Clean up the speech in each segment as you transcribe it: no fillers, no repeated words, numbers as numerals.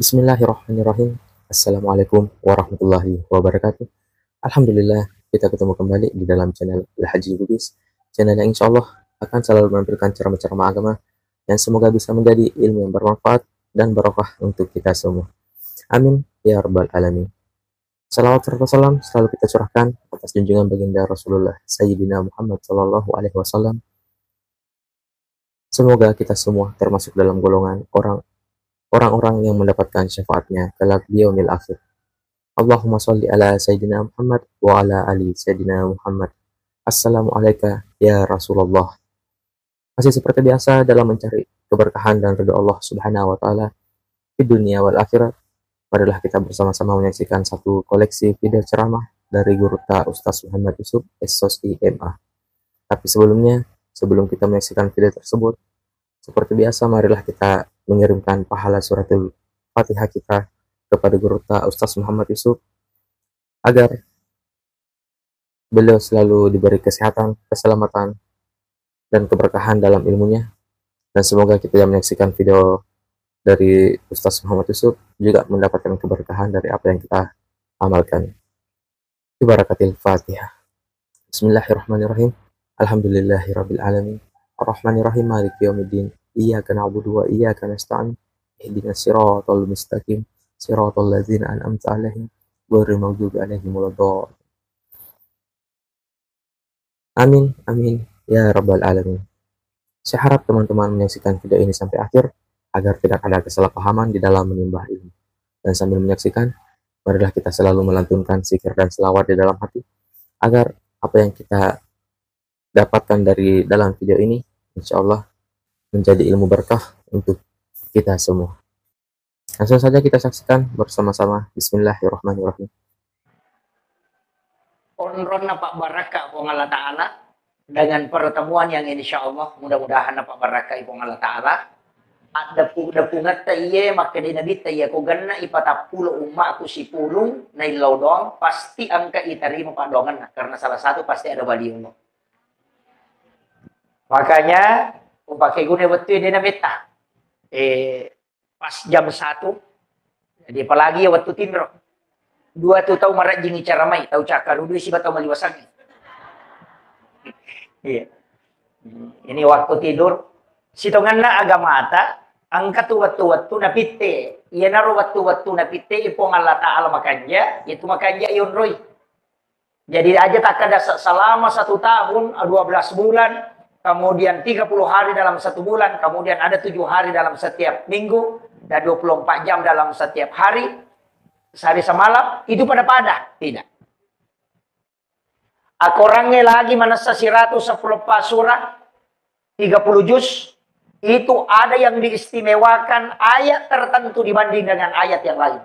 Bismillahirrahmanirrahim. Assalamualaikum warahmatullahi wabarakatuh. Alhamdulillah, kita ketemu kembali di dalam channel Al-Haji Bugis. Channel yang insya Allah akan selalu menampilkan ceramah-ceramah agama yang semoga bisa menjadi ilmu yang bermanfaat dan barokah untuk kita semua. Amin ya rabbal alamin. Salawat serta salam selalu kita curahkan atas junjungan baginda Rasulullah Sayyidina Muhammad Sallallahu Alaihi Wasallam. Semoga kita semua termasuk dalam golongan orang-orang yang mendapatkan syafaatnya kelak di yaumil akhir. Allahumma sholli ala Sayyidina Muhammad wa ala ali Sayyidina Muhammad. Assalamualaikum ya Rasulullah. Masih seperti biasa dalam mencari keberkahan dan ridha Allah Subhanahu wa taala di dunia wal akhirat. Marilah kita bersama-sama menyaksikan satu koleksi video ceramah dari Guru Ta Ustaz Muhammad Yusuf SOSI MA. Tapi sebelum kita menyaksikan video tersebut, seperti biasa marilah kita mengirimkan pahala suratul Fatihah kita kepada Guru Ta Ustaz Muhammad Yusuf agar beliau selalu diberi kesehatan, keselamatan, dan keberkahan dalam ilmunya. Dan semoga kita yang menyaksikan video dari Ustaz Muhammad Yusuf juga mendapatkan keberkahan dari apa yang kita amalkan. Ibarakatil Fatihah. Bismillahirrahmanirrahim. Alhamdulillahirabbil alamin. Arrahmanirrahim. Maliki yaumiddin. Iyyaka na'budu wa iyyaka nasta'in. Ihdinas siratal mustaqim. Siratal ladzina an'amta 'alaihim ghairil maghdubi 'alaihim waladdallin. Amin, amin ya rabbal alamin. Saya harap teman-teman menyaksikan video ini sampai akhir agar tidak ada kesalahpahaman di dalam menimba ilmu. Dan sambil menyaksikan, marilah kita selalu melantunkan zikir dan selawat di dalam hati agar apa yang kita dapatkan dari dalam video ini insya Allah menjadi ilmu berkah untuk kita semua. Langsung saja kita saksikan bersama-sama. Bismillahirrahmanirrahim. Onron Pak Baraka Pong Allah Ta'ala dengan pertemuan yang insya Allah mudah-mudahan Pak Baraka Pong Allah Ta'ala ada pungat taye maka di nabi taye ko ganna ipatapulo umma aku si pulung na ilaw doang pasti angka itarimo padongan karena salah satu pasti ada baliung mo. Makanya pakai guna waktu di nabita pas jam 1 jadi apalagi ya waktu tindro 2 tu tahu marat jingi cara mai tahu cakar dulu si batau maliwasagi. Iya. Ini waktu tidur sitonganna agama ata angkat waktu-waktu napite iya naruh waktu-waktu napite ipong Allah Ta'ala makanya itu makanya iyon roy jadi aja tak ada selama 1 tahun 12 bulan kemudian 30 hari dalam 1 bulan kemudian ada 7 hari dalam setiap minggu dan 24 jam dalam setiap hari sehari semalam itu pada tidak aku orangnya lagi manasa 110 surah 30 juz itu ada yang diistimewakan ayat tertentu dibanding dengan ayat yang lain.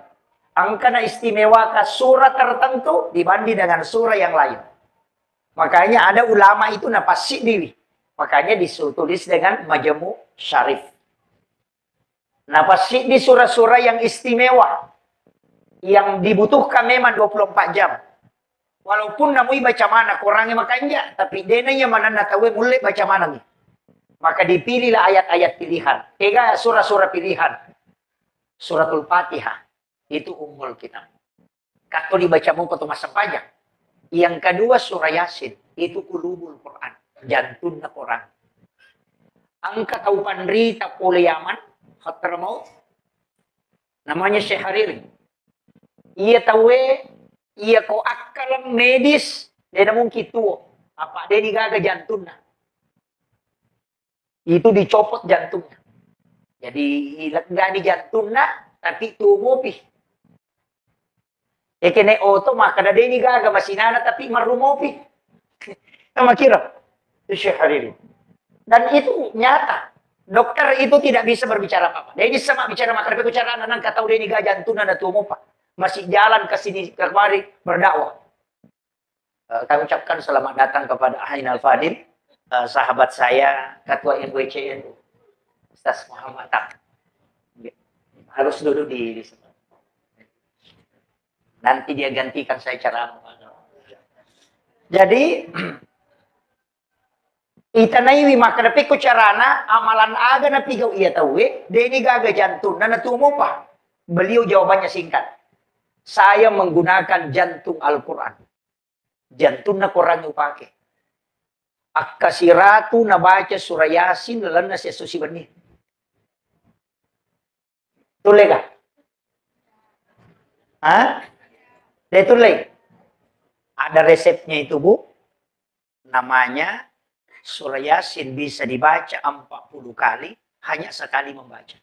Angkana istimewakan surah tertentu dibanding dengan surah yang lain. Makanya ada ulama itu napasik diri. Makanya ditulis dengan Majmu' Syarif. Napasik di surah-surah yang istimewa. Yang dibutuhkan memang 24 jam. Walaupun namui baca mana kurangnya makanya. Tapi denanya mana natawe mulai baca mana nih. Maka dipilihlah ayat-ayat pilihan. Tiga surah-surah pilihan. Suratul Fatihah. Itu ummul kitab. Kalau dibaca muka tuh masa panjang. Yang kedua surah Yasin. Itu kulubul Quran. Jantung Quran. Angka tahu pandrita pole Yaman. Khatar maut. Namanya Syekh Hariri. Ia tahu ia ko akalang medis. Dia namun kitu. Apa dia digaga jantungnya. Itu dicopot jantungnya. Jadi nggak di jantungnya, tapi tubuh pi. Kene oto maka ada ini gaga masinana tapi marumopi. Sama kira itu Syekh Hariri. Dan itu nyata. Dokter itu tidak bisa berbicara apa-apa. Dia ini sama bicara maka bicara anak kata udah ini gaga jantungnya ada tubuh pak. Masih jalan ke sini ke kemari berdakwah. Kami ucapkan selamat datang kepada Ainal Fadil. Sahabat saya ketua NWCN Ustaz Muhammad Tak harus duduk di sana. Nanti dia gantikan saya cara jadi itanaiwi maka dapat carana amalan aga na pigaw iya tahu deni gaga jantung na natumo pa Beliau jawabannya singkat. Saya menggunakan jantung Al-Quran. Jantung na Quran yung pakai. Akkasiratu na baca surah Yasin lalan na siya susiban niya. Tuloy ka? Ha? Dia tuloy. Ada resepnya itu, Bu. Namanya surah Yasin bisa dibaca 40 kali, hanya sekali membaca.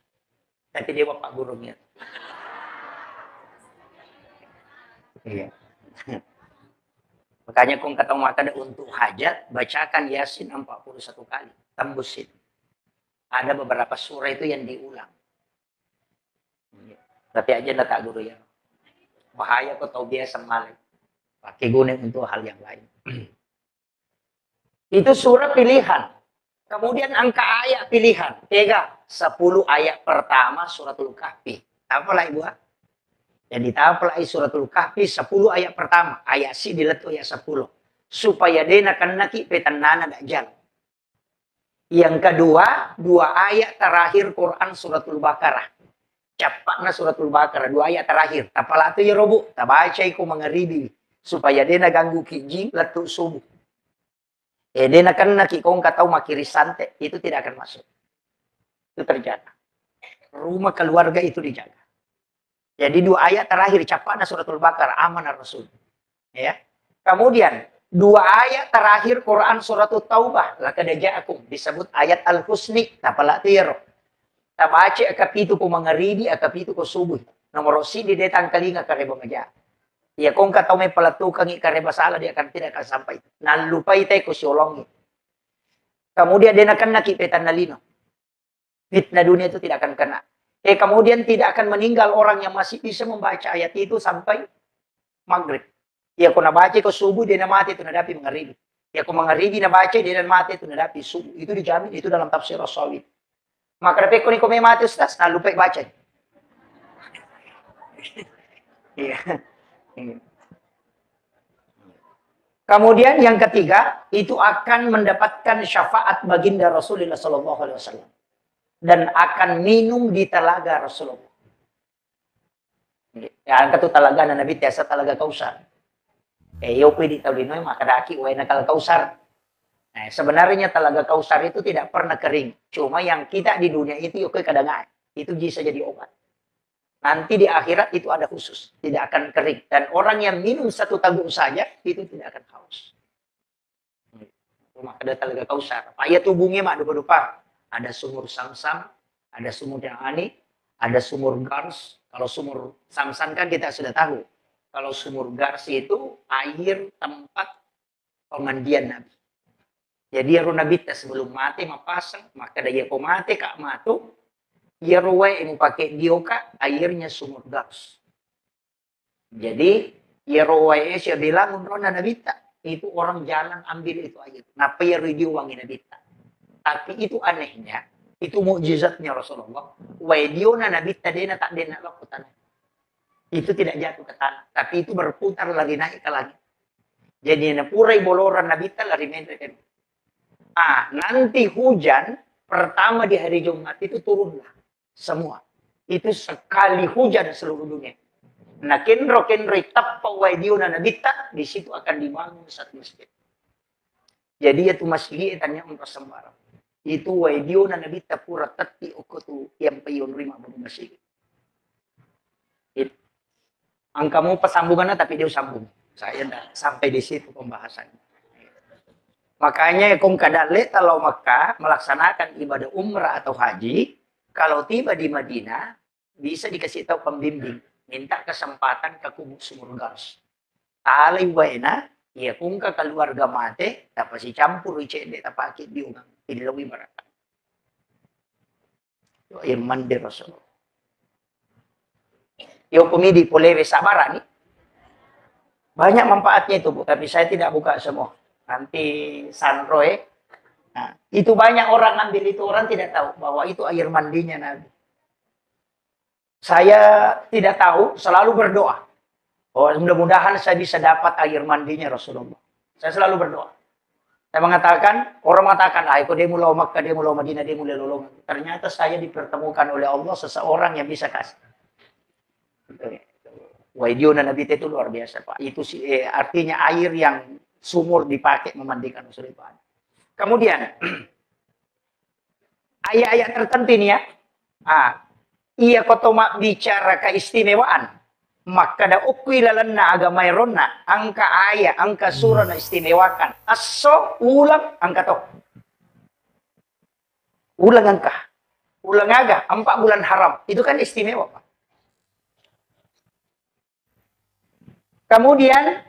Tapi dia bapak gurunya. Iya. Makanya kung kata mata untuk hajat, bacakan Yasin 41 kali. Tembusin. Ada beberapa surah itu yang diulang. Tapi aja nggak tak guru ya. Bahaya kok tahu biasa malik. Pakai guna untuk hal yang lain. Itu surah pilihan. Kemudian angka ayat pilihan. 10 ayat pertama suratul Kahfi. Apalah ibu? Jadi tahulah suratul Kahfi 10 ayat pertama. Ayat si diletu ayat 10. Supaya dena kanaki petanana dajjal. Yang kedua, 2 ayat terakhir Quran suratul Baqarah. Cepatnya suratul Baqarah 2 ayat terakhir. Tapalah tu ya robu. Tabaca iku mengeribi. Supaya dena ganggu kijing letu subuh. Dena kanaki kong katau makiri santai. Itu tidak akan masuk. Itu terjaga. Rumah keluarga itu dijaga. Jadi 2 ayat terakhir capana suratul Baqarah aman Rasul. Ya. Kemudian 2 ayat terakhir Quran suratul Taubah laqad ja'akum disebut ayat Al-Husni tapala tiro. Tabace akapitu ko mangaribi akapitu ko subuh. Nomor si di detang kalinga kareba maja. Ya kung katau may palatukang ikareba sala dia akan tidak akan sampai. Nalupay tay ko siolongi. Kemudian dia akan nakipetan nalino. Fitnah dunia itu tidak akan kena. Kemudian tidak akan meninggal orang yang masih bisa membaca ayat itu sampai maghrib. Ya kung nabaca ko subuh, dia na mati itu nadapi mengaribi. Ya kung mengaribi nabaca, dia na mati itu nadapi subuh. Itu dijamin, itu dalam tafsir Rasulullah. Maka dapat ko ni kung may mati ustaz, nalupa baca. Iya. Kemudian yang ketiga, itu akan mendapatkan syafaat baginda Rasulullah SAW. Dan akan minum di telaga Rasulullah. Ya, angkat tu telaga na Nabi tiasa telaga Kausar. Yo pwede tahu dinoy makadaki way nakal Kausar. Nah, sebenarnya telaga Kausar itu tidak pernah kering. Cuma yang kita di dunia itu yuk kadang itu bisa jadi obat. Nanti di akhirat itu ada khusus, tidak akan kering. Dan orang yang minum 1 tabung saja itu tidak akan haus. Maka ada telaga Kausar. Ayat tubuhnya mak dupa-dupa. Ada sumur Samsam, ada sumur yang ani, ada sumur Gars. Kalau sumur Samsam kan kita sudah tahu. Kalau sumur Gars itu air tempat pemandian Nabi. Jadi ya Nabi sebelum mati mapasang, maka dia ko mati kak matu, ya ruwe yang pakai dioka airnya sumur Gars. Jadi ya ruwe siya bilang unrona Nabi itu orang jalan ambil itu air. Napa ya ridiu wangi Nabi. Tapi itu anehnya, itu mukjizatnya Rasulullah. Waidiona Nabi tadena tak dena lakukan. Itu tidak jatuh ke tanah, tapi itu berputar lagi naik ke langit. Jadi purai boloran Nabi lari mendekan. Nanti hujan pertama di hari Jumat itu turunlah semua. Itu sekali hujan seluruh dunia. Nah kenro tappa waidiona Nabi di situ akan dibangun satu masjid. Jadi itu masjid tanya untuk sembarang. Itu waidio na Nabi tapura tati ukutu yang payon rima baru masih. Angka mau persambungannya tapi dia sambung. Saya dah sampai di situ pembahasannya. Makanya kung kadale kalau Makkah melaksanakan ibadah umrah atau haji, kalau tiba di Madinah bisa dikasih tahu pembimbing, minta kesempatan ke kubuk sumur Gars. Alay waena, ya kung ka keluarga mate, dapat si campur icende tapakit diungang. Ilawi baraka. Yo iman di Rasul. Yo komedi polewe sabarani. Banyak manfaatnya itu, Bu. Tapi saya tidak buka semua. Nanti Sanroe. Nah, itu banyak orang ambil itu, orang tidak tahu bahwa itu air mandinya Nabi. Saya tidak tahu, selalu berdoa. Oh, mudah-mudahan saya bisa dapat air mandinya Rasulullah. Saya selalu berdoa. Saya mengatakan, orang mengatakan, aku dia mulai Makkah, dia mulai Madinah, dia mulai lolong. Ternyata saya dipertemukan oleh Allah seseorang yang bisa kasih. Waidio na nabite itu luar biasa Pak. Itu artinya air yang sumur dipakai memandikan usul ibadah. Kemudian ayat-ayat tertentu ini ya. Iya kotoma bicara keistimewaan. Maka da ukui lalanna agama ironna angka ayat, angka surah na istimewakan. Aso ulang angka to. Ulang angka. Ulang aga 4 bulan haram. Itu kan istimewa Pak. Kemudian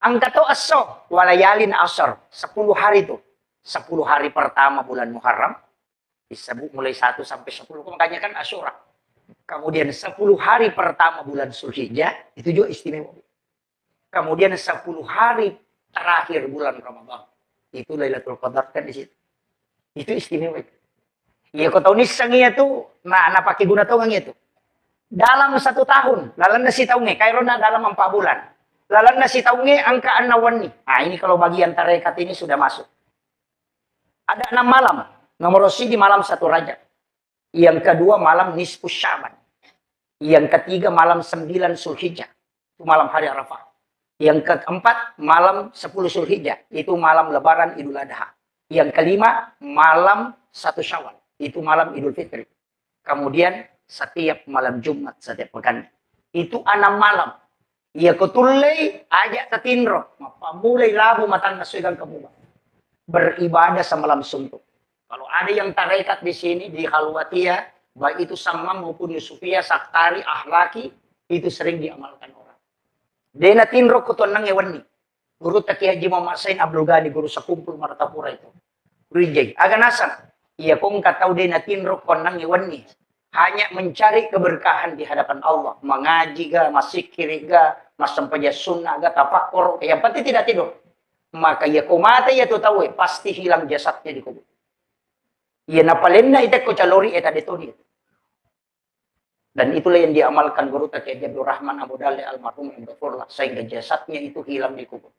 angka to aso walayalin asar 10 hari itu. 10 hari pertama bulan Muharram disebut mulai 1 sampai 10 makanya kan Asyura. Kemudian 10 hari pertama bulan Zulhijjah itu juga istimewa. Kemudian 10 hari terakhir bulan Ramadan itu Lailatul Qadar kan di situ. Itu istimewa. Iya kau tahu nih sangia tuh nah pakai guna tahu itu. Dalam 1 tahun, lalan nasi tahu nge, kairona dalam 4 bulan. Lalan nasi tahu nge angka anawani. Nah ini kalau bagian tarekat ini sudah masuk. Ada 6 malam. Nomor di malam 1 Rajab. Yang kedua malam nisfu Sya'ban. Yang ketiga malam 9 Zulhijjah. Itu malam hari Arafah. Yang keempat malam 10 Zulhijjah. Itu malam lebaran Idul Adha. Yang kelima malam 1 Syawal. Itu malam Idul Fitri. Kemudian setiap malam Jumat setiap pekan. Itu 6 malam. Ia kutulay ajak tatinro. Mapamulay labu matang nasuigang kabuba. Beribadah semalam suntuk. Kalau ada yang tarekat di sini di Khalwatiyah, baik itu Samam maupun Yusufiyah, Saktari, Ahlaki, itu sering diamalkan orang. Dena tinro kutuan nang ewan ni. Guru Taki Haji Muhammad Sain Abdul Ghani, guru sekumpul Martapura itu. Rijay. Aga nasan. Ia kong katau dena tinro kutuan nang ewan ni. Hanya mencari keberkahan di hadapan Allah. Mengaji ga, masikir ga, masampaja sunnah ga, tafakur. Yang penting tidak tidur. Maka ia kumata ia tu tahu pasti hilang jasadnya di kubur. Ia napalenna ite ko calori eta detoni. Dan itulah yang diamalkan guru Taki Haji Abdul Rahman Abu Dali almarhum yang berfurlah sehingga jasadnya itu hilang di kubur.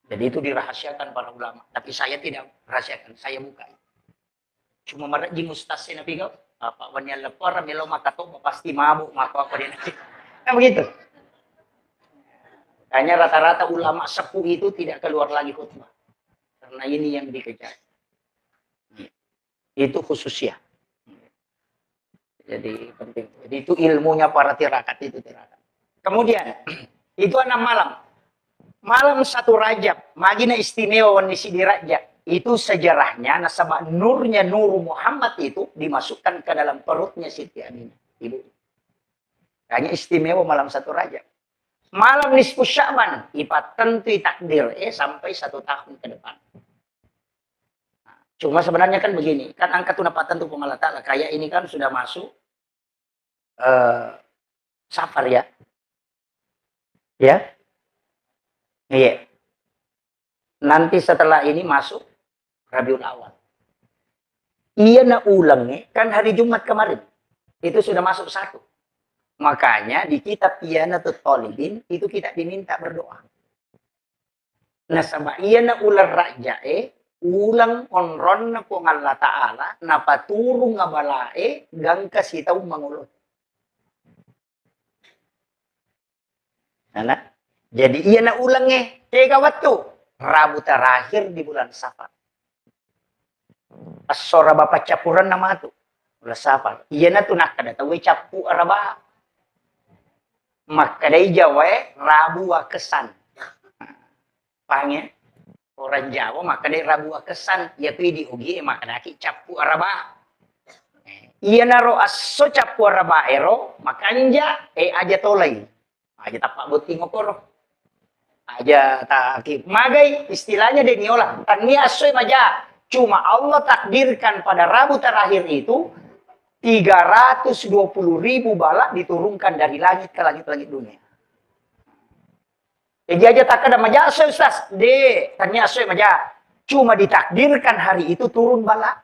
Jadi itu dirahasiakan para ulama. Tapi saya tidak rahasiakan, saya buka. Cuma maraji mustasi nabi kau. Apa wanyal lepar melo makato pasti mabuk maka apa dia nanti. Kan begitu. Hanya rata-rata ulama sepuh itu tidak keluar lagi khutbah. Karena ini yang dikejar. Itu khususnya. Jadi penting. Jadi itu ilmunya para tirakat itu tirakat. Kemudian itu 6 malam. Malam 1 Rajab, magina istimewa wanisi di Rajab. Itu sejarahnya nasabah nurnya Nur Muhammad itu dimasukkan ke dalam perutnya Siti Aminah, ibu. Hanya istimewa malam 1 Rajab. Malam nisfu Sya'ban, ipat tentu takdir sampai 1 tahun ke depan. Nah, cuma sebenarnya kan begini, kan angka tunapatan tuh pengalat ta'ala. Kayak ini kan sudah masuk Safar ya. Ya. Iya. Nanti setelah ini masuk Rabiul Awal. Iya na ulangnya kan hari Jumat kemarin. Itu sudah masuk 1. Makanya di kitab Iyanatul Talibin itu kita diminta berdoa. Nah sama iya na ular rajae ulang onron na kung Allah Ta'ala napaturong nga balae gang kasitaw mangulot. Nah, jadi iya na ulangnya tega waktu Rabu terakhir di bulan Safar. Asora bapak capuran nama tu bulan Safar. Iya na tu nak kada tahu capu araba. Maka dari Jawa Rabu kesan. Pahanya orang Jawa maka dari Rabu kesan yaitu di ugi maka naki capu araba. Iya naro aso capu araba ero makanja aja tolai. Aja tapak buti ngokoro. Aja takip. Magai istilahnya deniolah. Tani aso maja. Cuma Allah takdirkan pada Rabu terakhir itu 320.000 bala diturunkan dari langit ke langit-langit dunia. Jadi aja tak ada maja asoy Ustaz. Tanya asoy maja. Cuma ditakdirkan hari itu turun bala.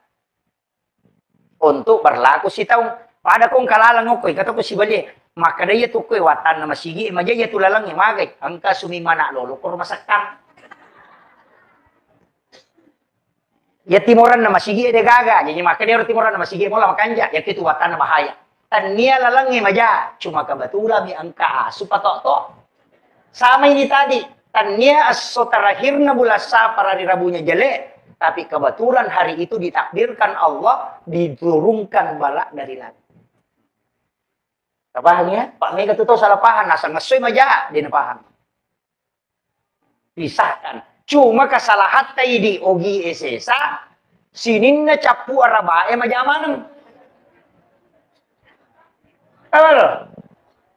Untuk berlaku si tahun. Pada kong kalalang okoy. Kata ko si bali. Maka daya tu koy watan na masigi. Maja ya tulalang yung magay. Angka sumimana lolo. Kuro masakang. Ya timoran na masigi de gaga. Jadi maka dia timoran na masigi mo lang makanja. Ya kitu watan na bahaya. Tania lalangi maja. Cuma kebetulan mi angka asu patok-tok. Sama ini tadi. Tania aso terakhirnya bulan Safar hari Rabunya jelek. Tapi kebetulan hari itu ditakdirkan Allah diturunkan balak dari langit. Paham ya? Pak Mega itu tahu salah paham. Nasa ngesoy maja. Dia paham. Pisahkan. Cuma kesalahan tadi ogi esesa. Sininna capu arabae majamanang.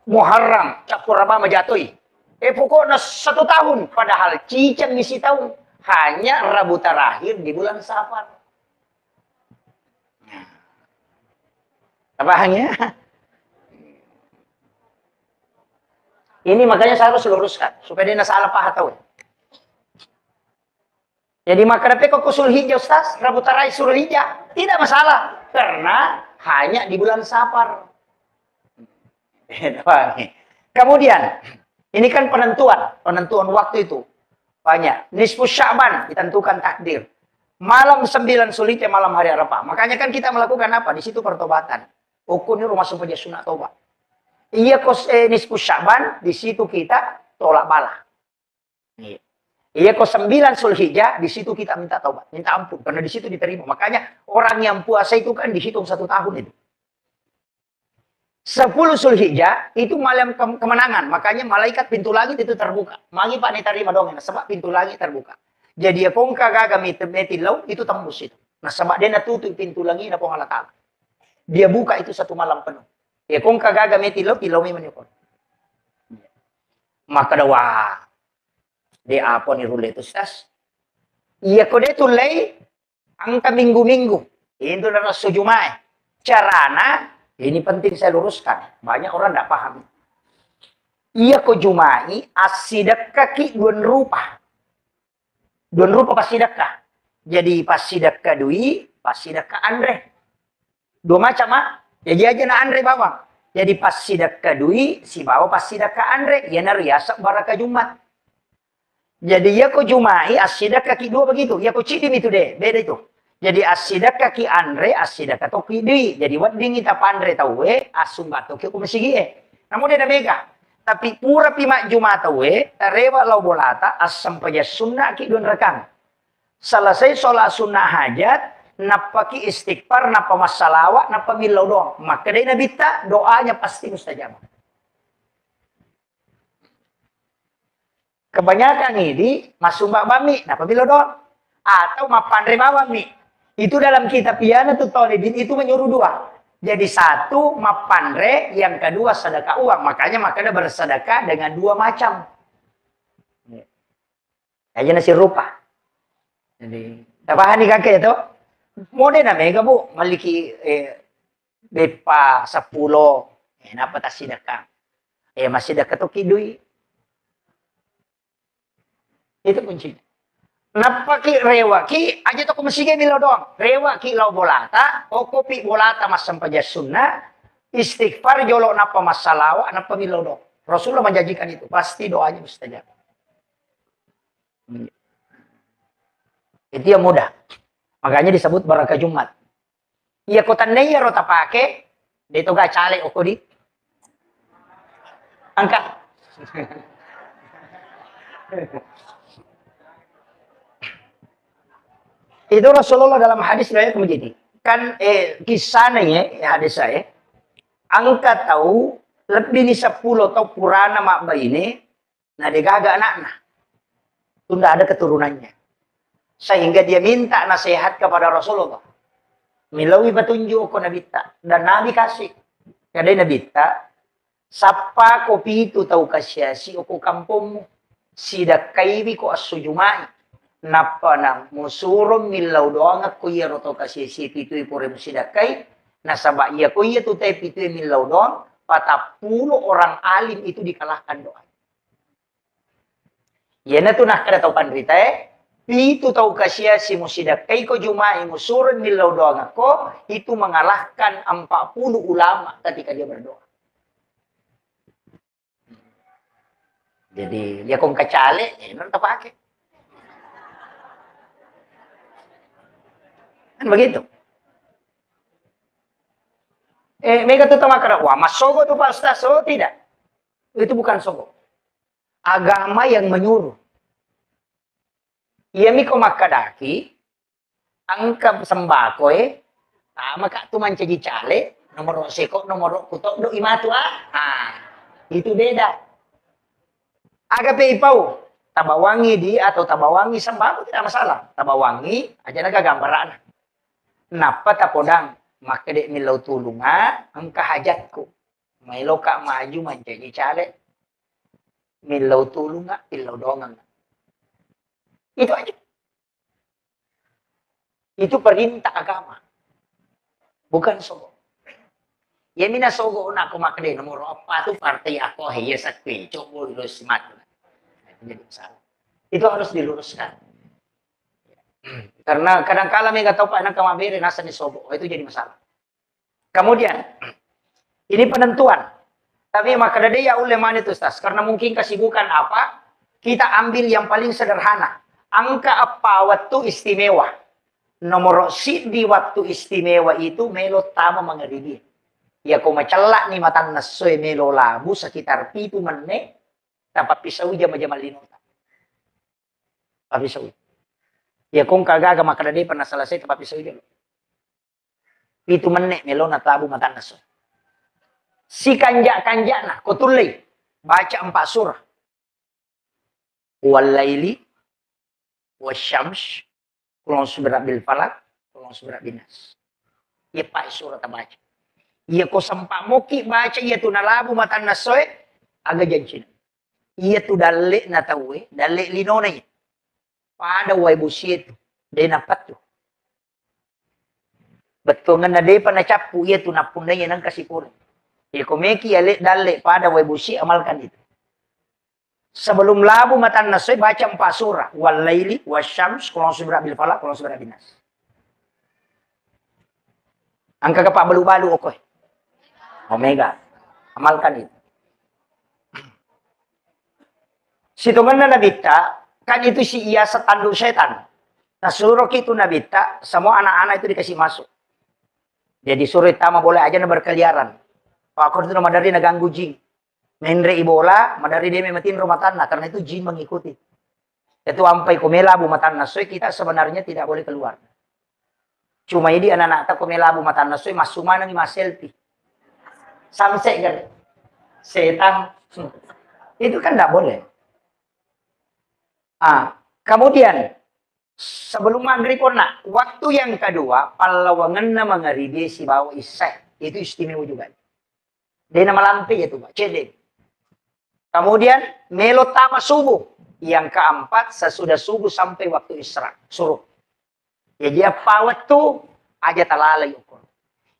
Muharram, campur apa majatoi. Pokoknya 1 tahun. Padahal cicang misi tahun. Hanya Rabu terakhir di bulan Safar. Apa hanya? Ini makanya saya harus luruskan. Supaya dia salah paham tahu. Jadi maka kok Sulhijjah Ustaz. Rabu terakhir Sulhijjah. Tidak masalah. Karena hanya di bulan Safar. Kemudian, ini kan penentuan waktu itu banyak. Nisfu Sya'ban ditentukan takdir. Malam 9 Sulhijjah, malam hari Arafah. Makanya kan kita melakukan apa? Di situ pertobatan. Ukur ini rumah sumpah sunat tobat. Iya kos nisfu Sya'ban, di situ kita tolak bala. Iya kos 9 Sulhijjah, di situ kita minta tobat, minta ampun karena di situ diterima. Makanya orang yang puasa itu kan dihitung 1 tahun itu. 10 Sulhijjah itu malam kemenangan. Makanya malaikat pintu langit itu terbuka. Mangi Pak terima dong. Sebab pintu langit terbuka. Jadi ya kongka gaga metilau itu tembus itu. Nah sebab dia tutup pintu langit na pong Allah. Dia buka itu 1 malam penuh. Ya kongka gaga metilau mi menyukon. Maka dawa. Dia apa nih rule itu stas? Iya kode tulai angka minggu-minggu. Itu adalah sujumai. Carana ini penting saya luruskan. Banyak orang tidak paham. Iya ko jumai asidakka ki 2 rupa. 2 rupa pasidakka. Jadi pasidakka dui, pasidakka andre. 2 macam Jadi aja na andre bawang. Jadi pasidakka dui, si bawa pasidakka andre. Ya na riasak baraka Jumat. Jadi ya ko jumai asidakka ki 2 begitu. Ya ko cidim itu deh. Beda itu. Jadi asidaka ki andre, asidaka to ki dui. Jadi wading kita pandre tahu asum bato ki kumasigi Namun dia mega. Tapi pura pimak jumata tarewa lau bolata asam paja sunnah ki don rekang. Selesai sholat sunnah hajat, napaki istighfar, napa masalawat, napa milau dong. Maka dia nabita doanya pasti mustajab. Kebanyakan ini masuk mbak bami, napa milau dong. Atau mapandre bawami. Itu dalam kitab Iyana tuh Tolibin itu menyuruh 2. Jadi 1 mapandre, yang kedua sedekah uang. Makanya bersedekah dengan 2 macam. Aja nasi rupa. Jadi, tapahan nih kakek itu. Mode na mega bu, maliki bepa 10. Napa tas sedekah? Masih dekat tuh kidui. Itu kuncinya. Napa ki rewa ki aja to kumasige milaw doang. Rewa ki law bolata o kopi bolata mas sampaja sunnah istighfar jolo napa masalawa napa milaw doang. Rasulullah menjanjikan itu pasti doanya mustajab. Itu yang mudah. Makanya disebut barakah Jumat. Iya kota neya rota pake dito ga cale o kodi. Angkat. Itu Rasulullah dalam hadis riwayat begini. Kan kisahnya hadis saya. Angka tahu lebih ni 10 atau purana mak bayi ini. Nah dia gagal anaknya. Itu tidak ada keturunannya. Sehingga dia minta nasihat kepada Rasulullah. Milawi petunjuk ko nabita. Dan Nabi kasih. Kada nabita. Sapa kopi itu tahu kasyasi o ko kampungmu. Sidakaiwi ko asujumai. Napa na musurum milaw doang ako iya roto kasi si pituy pure musidakai nasaba iya ko iya tutay pituy milaw doang 40 orang alim itu dikalahkan doa. Yan na to nakadataw pandrita pitu tahu kasi si musidakai ko jumai musurum milaw doang ako itu mengalahkan 40 ulama ketika dia berdoa. Jadi dia kong kacale non tapake. Kan begitu. Mereka tuh makara, wah mas sogo tuh Pak Ustaz. Oh tidak. Itu bukan sogo. Agama yang menyuruh. Iya miko makadaki, angka sembako maka tu mancaji cale, nomor seko, nomor kutok, do imatu itu beda. Aga peipau, tabawangi di atau tabawangi sembako tidak masalah. Tabawangi aja naga gambaran. Napa tapodang maka dek milau tulunga angka hajatku. Milo kak maju mancaji cale. Milau tulunga ilau dongang. Itu aja. Itu perintah agama. Bukan sogo. Ya mina sogo na ako makde nomor apa tuh partai aku ya sakwi coba lulus mat. Jadi salah. Itu harus diluruskan. Karena kadang-kala mereka tahu pak anak kamabere nasa ni sogo. Itu jadi masalah. Kemudian ini penentuan. Tapi maka ya oleh mana itu Ustaz? Karena mungkin kesibukan apa? Kita ambil yang paling sederhana. Angka apa waktu istimewa? Nomor di waktu istimewa itu melo tama mengeribi. Ya kau macelak ni matan nasoy melo labu sekitar pitu menit. Dapat pisau jama-jama linota. Pisau. Ya kau kagak maka pernah selesai dapat pisau jama. Pitu menit melo na tabu matan nasoy. Si kanjak-kanjak nah, kutulay. Baca 4 surah. Wal-laili, wasyams, kulong surat bil falak, kulong surat binas. Ia pak surah baca. Ia ko sampak moki baca, ia tu nalabu matan nasoy, aga janjin. Ia tu dalik na tawe, dalik linonay. Pada way busit, dia napat tu. Betul nga na dia panacapu, ia tu napunay ng kasipur. Ya komeki alik dalik pada webusi amalkan itu. Sebelum labu matan nasoy baca 4 surah. Wal-laili, wasyams, kulong surat bil falak, kulong surat binas. Angka kepak balu-balu okoy. Omega. Amalkan itu. Situngan na nabita, kan itu si iya setandu setan. Nah suruh itu nabita, semua anak-anak itu dikasih masuk. Jadi suruh tama boleh aja na berkeliaran. Pak Akor itu madari naganggu jin. Menre ibola, madari dia mematin rumah tanah. Karena itu jin mengikuti. Itu ampai kumela bumatan nasoy, kita sebenarnya tidak boleh keluar. Cuma ini anak-anak tak kumela bumatan nasoy, masuma nang mas selfie. Samsek kan. Setan. Itu kan tidak boleh. Kemudian, sebelum maghrib nak, waktu yang kedua, palawangan na mengaribi si bawa isek. Itu istimewa juga. Dia nama lampi itu, Pak. Cedek. Kemudian, melotama subuh. Yang keempat, sesudah subuh sampai waktu isra. Suruh. Ya dia pawat tu, aja talalay ukur.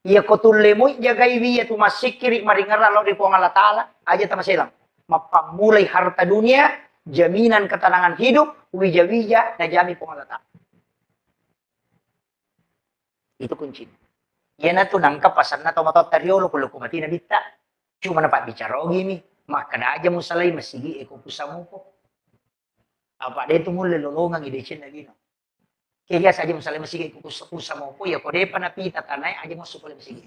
Ya kotulemu, jagai wiya tu masih kiri maringar lalu di Allah Ta'ala. Aja tamasilang. Mapamulay harta dunia, jaminan ketenangan hidup, wija-wija, najami Allah Ta'ala. Itu kunci. Yan na to nangka pasan na tomato teriolo kulo kumati na bita. Cuma dapat bicara gini, maka na aja mo salay masigi eko pusa mo po. Apa de to mo lelolongang idechin na gino. Kaya saja mo salay masigi eko pusa mo po ya ko de panapita tanay aja mo supol masigi.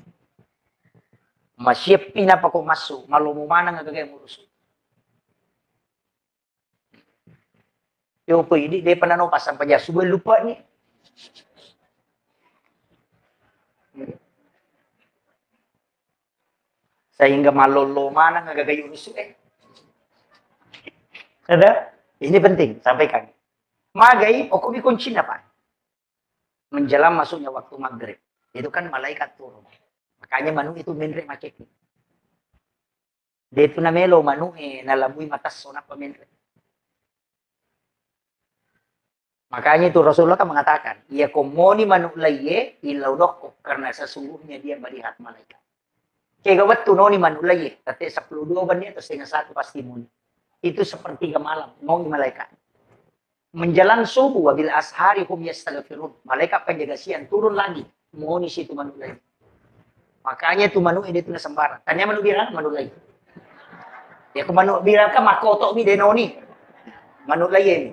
Masyep pinapa ko masu, malumumana nga gagay mo ruso. Yo po hindi de panano pasan pa ja subel lupa ni. Sehingga malolo mana ngagagayo rusuh Ada? Ini penting, sampaikan. Magay, o kumikunci na pa. Menjelang masuknya waktu maghrib. Itu kan malaikat turun. Makanya manu itu menre makik. Dito na melo manu nalabuy matas so na pamenre. Makanya itu Rasulullah kan mengatakan, ya komoni manu laye ilaw doko karena sesungguhnya dia melihat malaikat. Kaya gawat tuno ni manulay Tapi 10 ban niya, tapos 1 pasti mo. Itu sepertiga malam, mau ni malaikat. Menjelang subuh, wabil ashari hum yastaghfirun. Malaikat penjaga siang turun lagi, mau ni situ manulay. Makanya tu manu ini tu na sembarang. Tanya manu bilang manulay. Ya kung manu bilang ka makoto mi denoni. Manulay ini.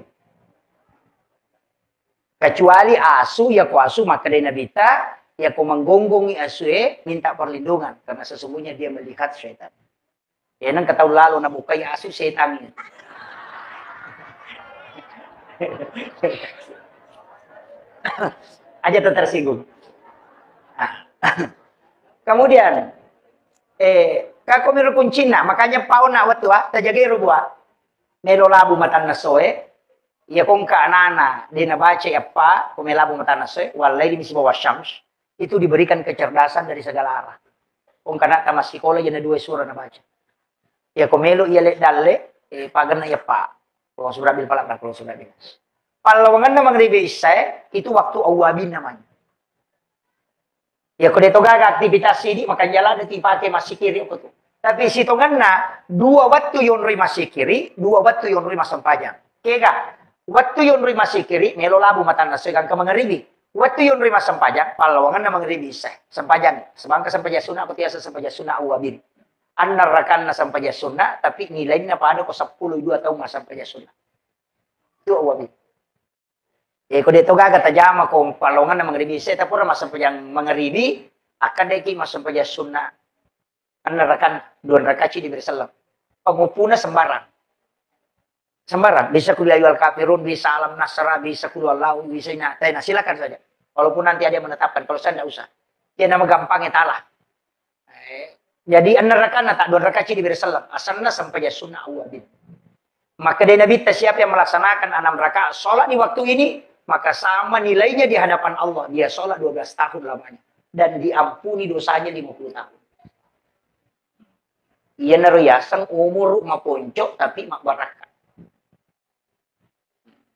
Kecuali asu ya ko asu maka de nabita ya kau menggonggongi asue minta perlindungan karena sesungguhnya dia melihat syaitan. Ya nang ketahu lalu na bukai asu setan. Aja tersinggung. Nah. Kemudian kako mero kuncina makanya pau na watwa tajage rubwa mero labu matan nasoe ya kong ka anana di nabaca apa kumelabu matan nasoe walai di bawa syams itu diberikan kecerdasan dari segala arah kong kana ta masikola jana dua surah nabaca ya komelo ia lek dalle pagan na apa kalau sudah bil palak kalau sudah bil palawangan na mangribe isai itu waktu awabin namanya. Ya kalau gaga aktivitas ini maka jalan nanti pakai masih kiri apa tuh. Tapi si tonganna dua waktu yon rui masih kiri, dua waktu yon rui masam pajang. Kega waktu yon rui masih kiri melo labu matan nasegan ke mangeribi. Waktu yon rui masam pajang palawangan na mangeribi seh sampajang. Sebangka sampaja sunna apa tiasa sampaja sunna awabin. Annar rakan na sampaja sunna tapi nilainya pada ko 10 2 tahun na sampaja sunna. Itu awabin. Kung dito gaga tajama kung palongan na mangribi sa tapura masampayang mangribi akan deki masampaya sunna anarakan 2 rakaat di bersalam pangupuna sembarang bisa kuliah al kafirun bisa alam nasra bisa kuliah lau bisa nah silakan saja walaupun nanti ada yang menetapkan kalau saya tidak usah dia nama gampangnya talah jadi anarakan tak 2 rakaat di bersalam asalna sampaya sunna awabin maka dari Nabi siapa yang melaksanakan 6 rakaat sholat di waktu ini maka sama nilainya di hadapan Allah. Dia sholat 12 tahun lamanya. Dan diampuni dosanya 50 tahun. Ia naruyasang umur maponcok tapi mak baraka.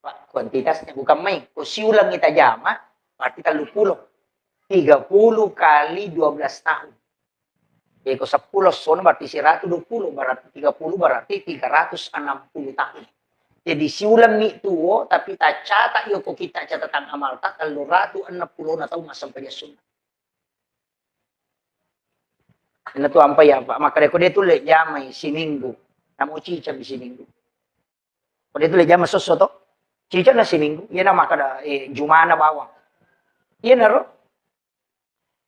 Pak, kuantitasnya bukan main. Kau siulang kita jama, berarti 30. 30 kali 12 tahun. Kau 10 son berarti 120, berarti 30 berarti 360 tahun. Jadi siulang mi tuo tapi tak catat yo ko kita catatan amal tak kalau 160 na tahu masam pa sunna. Ina tu ampa ya Pak maka ko detu le jamai si minggu. Namo cica bi si minggu. Ko detu le jama soso to. Cica na si minggu. Iya na maka da jumana bawang. Iya na ro.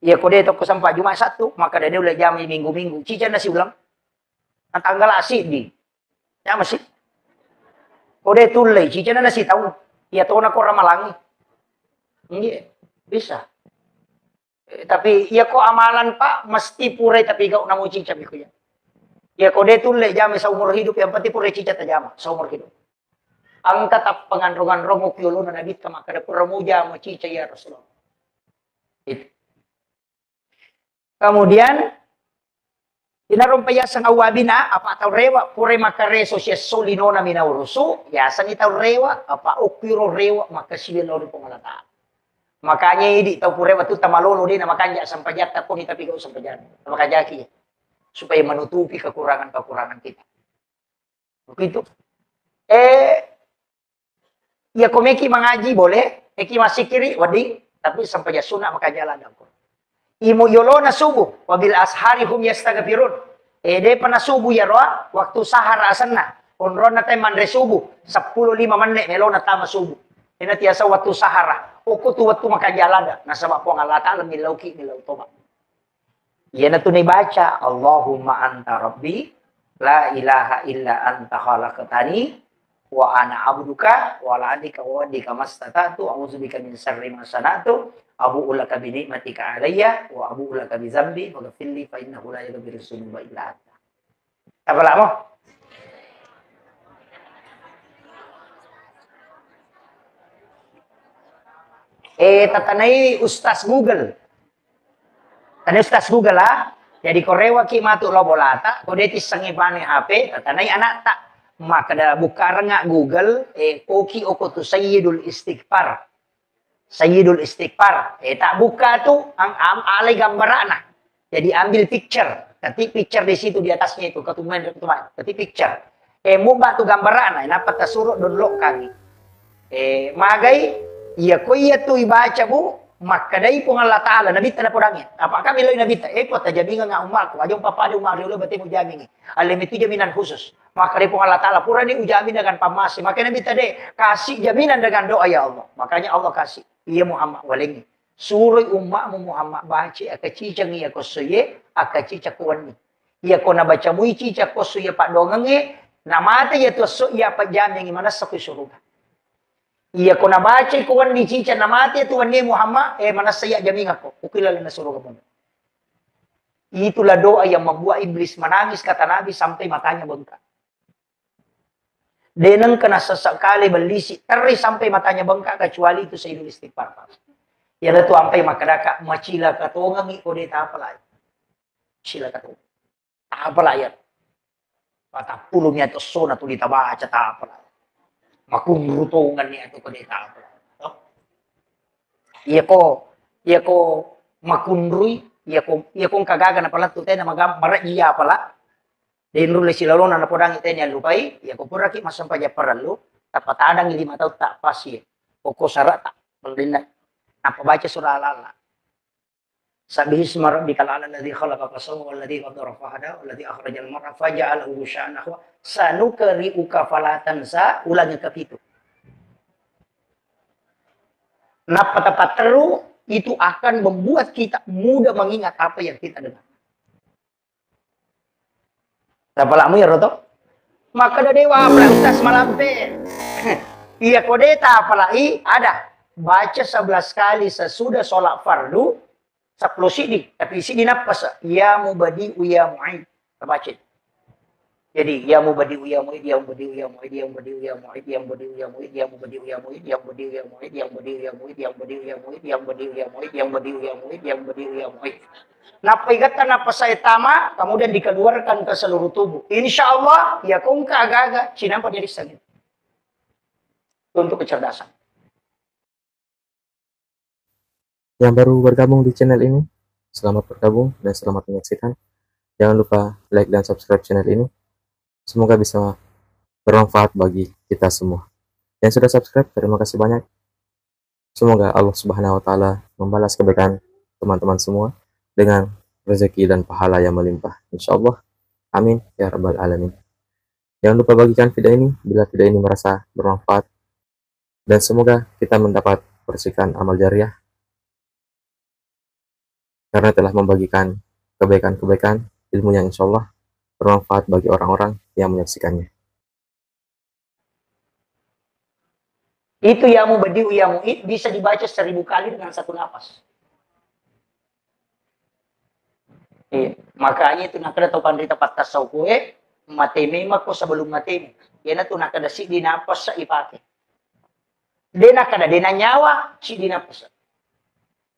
Iya ko detu ko sampa juma satu maka da le jamai minggu-minggu. Cica na si ulang. Ang tanggal asid di. Ya masih Ode tulay, cica na nasi tahu. Ya to na ko ramalangi. Iya, bisa. Tapi ya ko amalan Pak mesti purai tapi gak namo cica biko ya. Ya ko de tulay jam sa umur hidup yang pati purai cica tajama sa umur hidup. Ang tatap pengandrongan romo kyolo na nabit ka makada puramuja mo cica ya Rasulullah. Itu. Kemudian inarumpaya sang awabina apa tahu rewa pure makareso siya solino na minauruso yasan itaw rewa apa okiro rewa makasilo ri pangalata makanya hindi tahu pure watu tamalolo din na makanya sampajat tapon itapigaw sampajat makajaki supaya menutupi kekurangan-kekurangan kita begitu ya komeki mengaji boleh eki masih kiri wading tapi sampajat sunnah makajalan ako Imu yolona subuh, wabil ashari hum yastaghfirun. Ede pana subuh ya roa, waktu sahar asanna. Onron na tay mandre subuh, 10-5 menit melona tama subuh. Ina tiasa waktu sahara. Uko tu waktu makajalada, nasa po ang Allah Ta'ala milauki milau toba. Yan na tunay baca, Allahumma anta rabbi, la ilaha illa anta khalaqtani, wa ana abduka, wa la adika wa adika mastatatu, a'udzubika min syarri ma sanatu. Abu ulaka bi ni'matika alayya wa abu ulaka bi dzambi faghfirli fa innahu la yaghfiru dzunuba illa anta. Apa lamo? Tatanay Ustaz Google. Tanay Ustaz Google ha. Jadi korewa ki matu lobolata, kodeti sangipane HP, tatanay anak tak maka da buka nga Google koki oko tu sayyidul istighfar. Sayyidul Istighfar. Tak buka tuh alay gambaran. Jadi ambil picture. Ketik picture di situ di atasnya itu. Ketik picture. Mubah tuh gambaran. Dapat tersuruh download kami. Magay. Iya ko iya tuh ibaca bu. Maka dari pun Allah Ta'ala. Nabita na purangin. Apakah miloy nabita? Kota jamingan nga umak. Wajong papado umak. Riulo berarti mo jamingi. Alam itu jaminan khusus. Maka dari pun Allah Ta'ala. Pura ni ujamin dengan pamasi. Maka nabita deh. Kasih jaminan dengan doa ya Allah. Makanya Allah kasih. Iya Muhammad walingi. Suroi umakmu Muhammad baca akacicang iya kosoye akacica kuwani. Iya ko na baca mui cica kosoye pak dongange namate ya to so iya pa jam yang mana sa kusuruga. Iya ko na baca kuwan ni cica namate tu wani Muhammad mana saya jamin ako ukilala na suruga mo. Itulah doa yang membuat iblis menangis kata Nabi sampai matanya bengkak. Deneng kena sesekali belisik teri sampai matanya bengkak kecuali itu Sayyidul Istighfar. Ya tu ampai makadaka macila katongang iko de tapalay. Sila katongang. Tapalay. Patapulong niya to so na to ditabaca tapalay. Makungrutongan niya to de tapalay. Iya ko makunrui, iya ko kagaga na pala to na magam marajiya pala. Denrule sila lona na podang itenya lupai, iya ko puraki masampaya paralu, tapatadang 5 tahun tak pasi. Poko sarata pendina. Apa baca surah Al-Alaq. Sabihi isma rabbikal a'la alladzi khalaqa fasawwa walladzi qaddara fahada walladzi akhrajal mar'a faja'alahu ghusyan nahwa sanukri'uka fala tansa ulangi ke itu. Napa tepat teru itu akan membuat kita mudah mengingat apa yang kita dengar. Tapalamu ya roto? Maka da dewa pala ustaz malampe. Iya kodeta apalai ada. Baca 11 kali sesudah sholat fardu 10 sidi tapi sidi napas ya mubadi ya mu'id baca. Jadi ya mubadi ya mu'id ya mubadi ya mu'id ya mubadi ya mu'id ya mubadi ya mu'id ya mubadi ya mu'id ya mubadi ya mu'id ya mubadi ya mu'id ya mubadi ya mu'id ya mubadi ya mu'id ya mubadi ya mu'id ya mubadi ya mu'id. Napigatan napas saya tama kemudian dikeluarkan ke seluruh tubuh. Insyaallah ya kung agak-agak sinampa jadi sakit. Untuk kecerdasan. Yang baru bergabung di channel ini, selamat bergabung dan selamat menyaksikan. Jangan lupa like dan subscribe channel ini. Semoga bisa bermanfaat bagi kita semua. Yang sudah subscribe, terima kasih banyak. Semoga Allah Subhanahu wa Ta'ala membalas kebaikan teman-teman semua dengan rezeki dan pahala yang melimpah. Insyaallah. Amin ya rabbal alamin. Jangan lupa bagikan video ini bila video ini merasa bermanfaat. Dan semoga kita mendapat percikan amal jariah karena telah membagikan kebaikan-kebaikan ilmu yang insya Allah bermanfaat bagi orang-orang yang menyaksikannya. Itu ya mubadi'u ya mu'id bisa dibaca 1000 kali dengan satu nafas. Iya. Makanya itu nakada tau pandita patas saukuhe mateme mako sebelum mateme. Yana tu nakada si di nafas sa ipake. Dena kada dena nyawa si di nafas.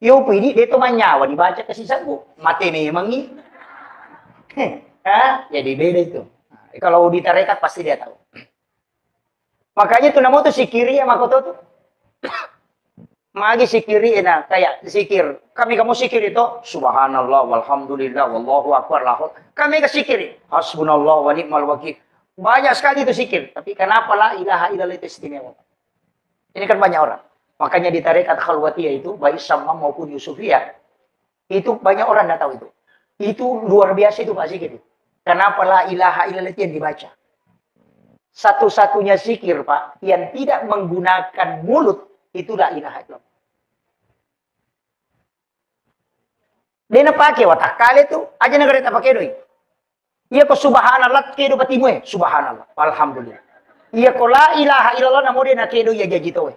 Yo pidi deto manyawa dibaca kasi sabu mati memang ini. Jadi beda itu. Kalau di tarekat pasti dia tahu. Makanya tuh namo tuh sikiri ya makoto tuh. Magi sikiri na kayak sikir. Kami kamu sikir itu subhanallah walhamdulillah wallahu akbar lahul. Kami ke sikir hasbunallah wa ni'mal wakil. Banyak sekali itu sikir, tapi kenapa la ilaha illallah itu istimewa? Ini kan banyak orang. Makanya di tarekat khalwatiyah itu, baik Syamam maupun Yusufiyah, itu banyak orang tidak tahu itu. Itu luar biasa itu Pak Zikir. Kenapa la ilaha illallah yang dibaca? Satu-satunya zikir Pak, yang tidak menggunakan mulut, itu la ilaha illallah. Dia pakai watak kali itu, aja negara tak pakai doi. Iya ko subhanallah kedo batimu subhanallah, alhamdulillah. Iya ko la ilaha illallah namo dia nak kedo ya jaji toh.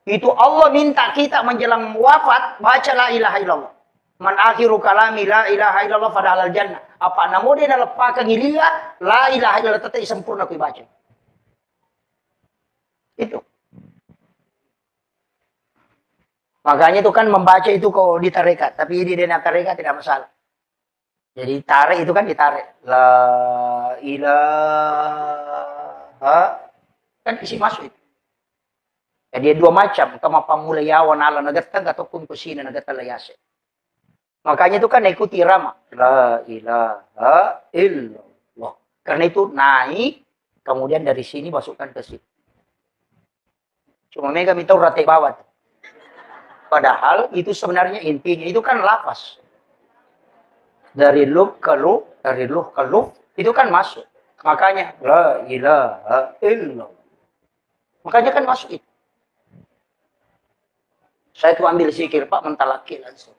Itu Allah minta kita menjelang wafat baca la ilaha illallah. Man akhiru kalami la ilaha illallah pada alal jannah. Apa namo dia na lepakan ilillah la ilaha illallah tetap sempurna ku baca. Itu. Makanya itu kan membaca itu kalau di tarekat, tapi di dena tarekat tidak masalah. Jadi tarik itu kan ditarik. La ilaha kan isi masuk itu. Jadi ada dua macam, kama pamulayawan ala nagatag ataupun kusina nagatalayase. Makanya itu kan ikuti irama. La ilaha illallah. Karena itu naik, kemudian dari sini masukkan ke sini. Cuma mereka minta rate bawah. Padahal itu sebenarnya intinya itu kan lafaz. Dari luf ke luf, dari luf ke luf, itu kan masuk. Makanya la ilaha illallah. Makanya kan masuk itu. Saya tuh ambil zikir Pak, mentalaki langsung.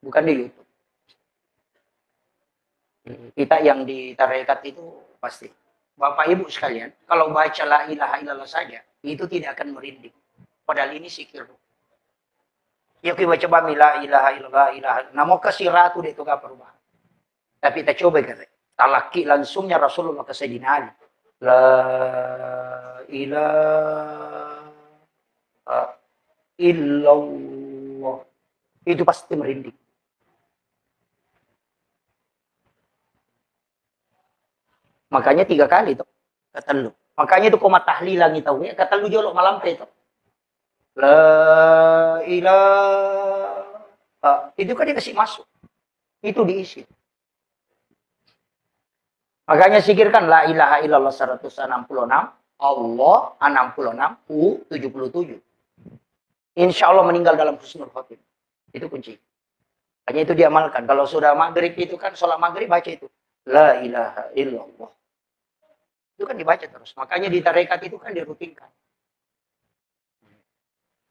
Bukan di YouTube. Kita yang di tarekat itu pasti. Bapak Ibu sekalian, kalau baca la ilaha illallah saja, itu tidak akan merinding. Padahal ini zikir. Ya kita coba la ilaha illallah, ilaha. Namo kasih ratu itu gak perubahan. Tapi kita coba kata. Talaki langsungnya Rasulullah ke Sayyidina Ali. La ilaha illallah. Itu pasti merinding. Makanya 3 kali itu. Kata lu. Makanya itu koma tahlilan itu. Kata lu jolok malam itu. La ilaha. Itu kan dikasih masuk. Itu diisi. Makanya sikirkan la ilaha illallah 166. Allah 66. U 77. Insya Allah meninggal dalam husnul khotimah. Itu kunci. Makanya itu diamalkan. Kalau sudah maghrib itu kan sholat maghrib baca itu. La ilaha illallah. Itu kan dibaca terus. Makanya di tarekat itu kan dirutinkan.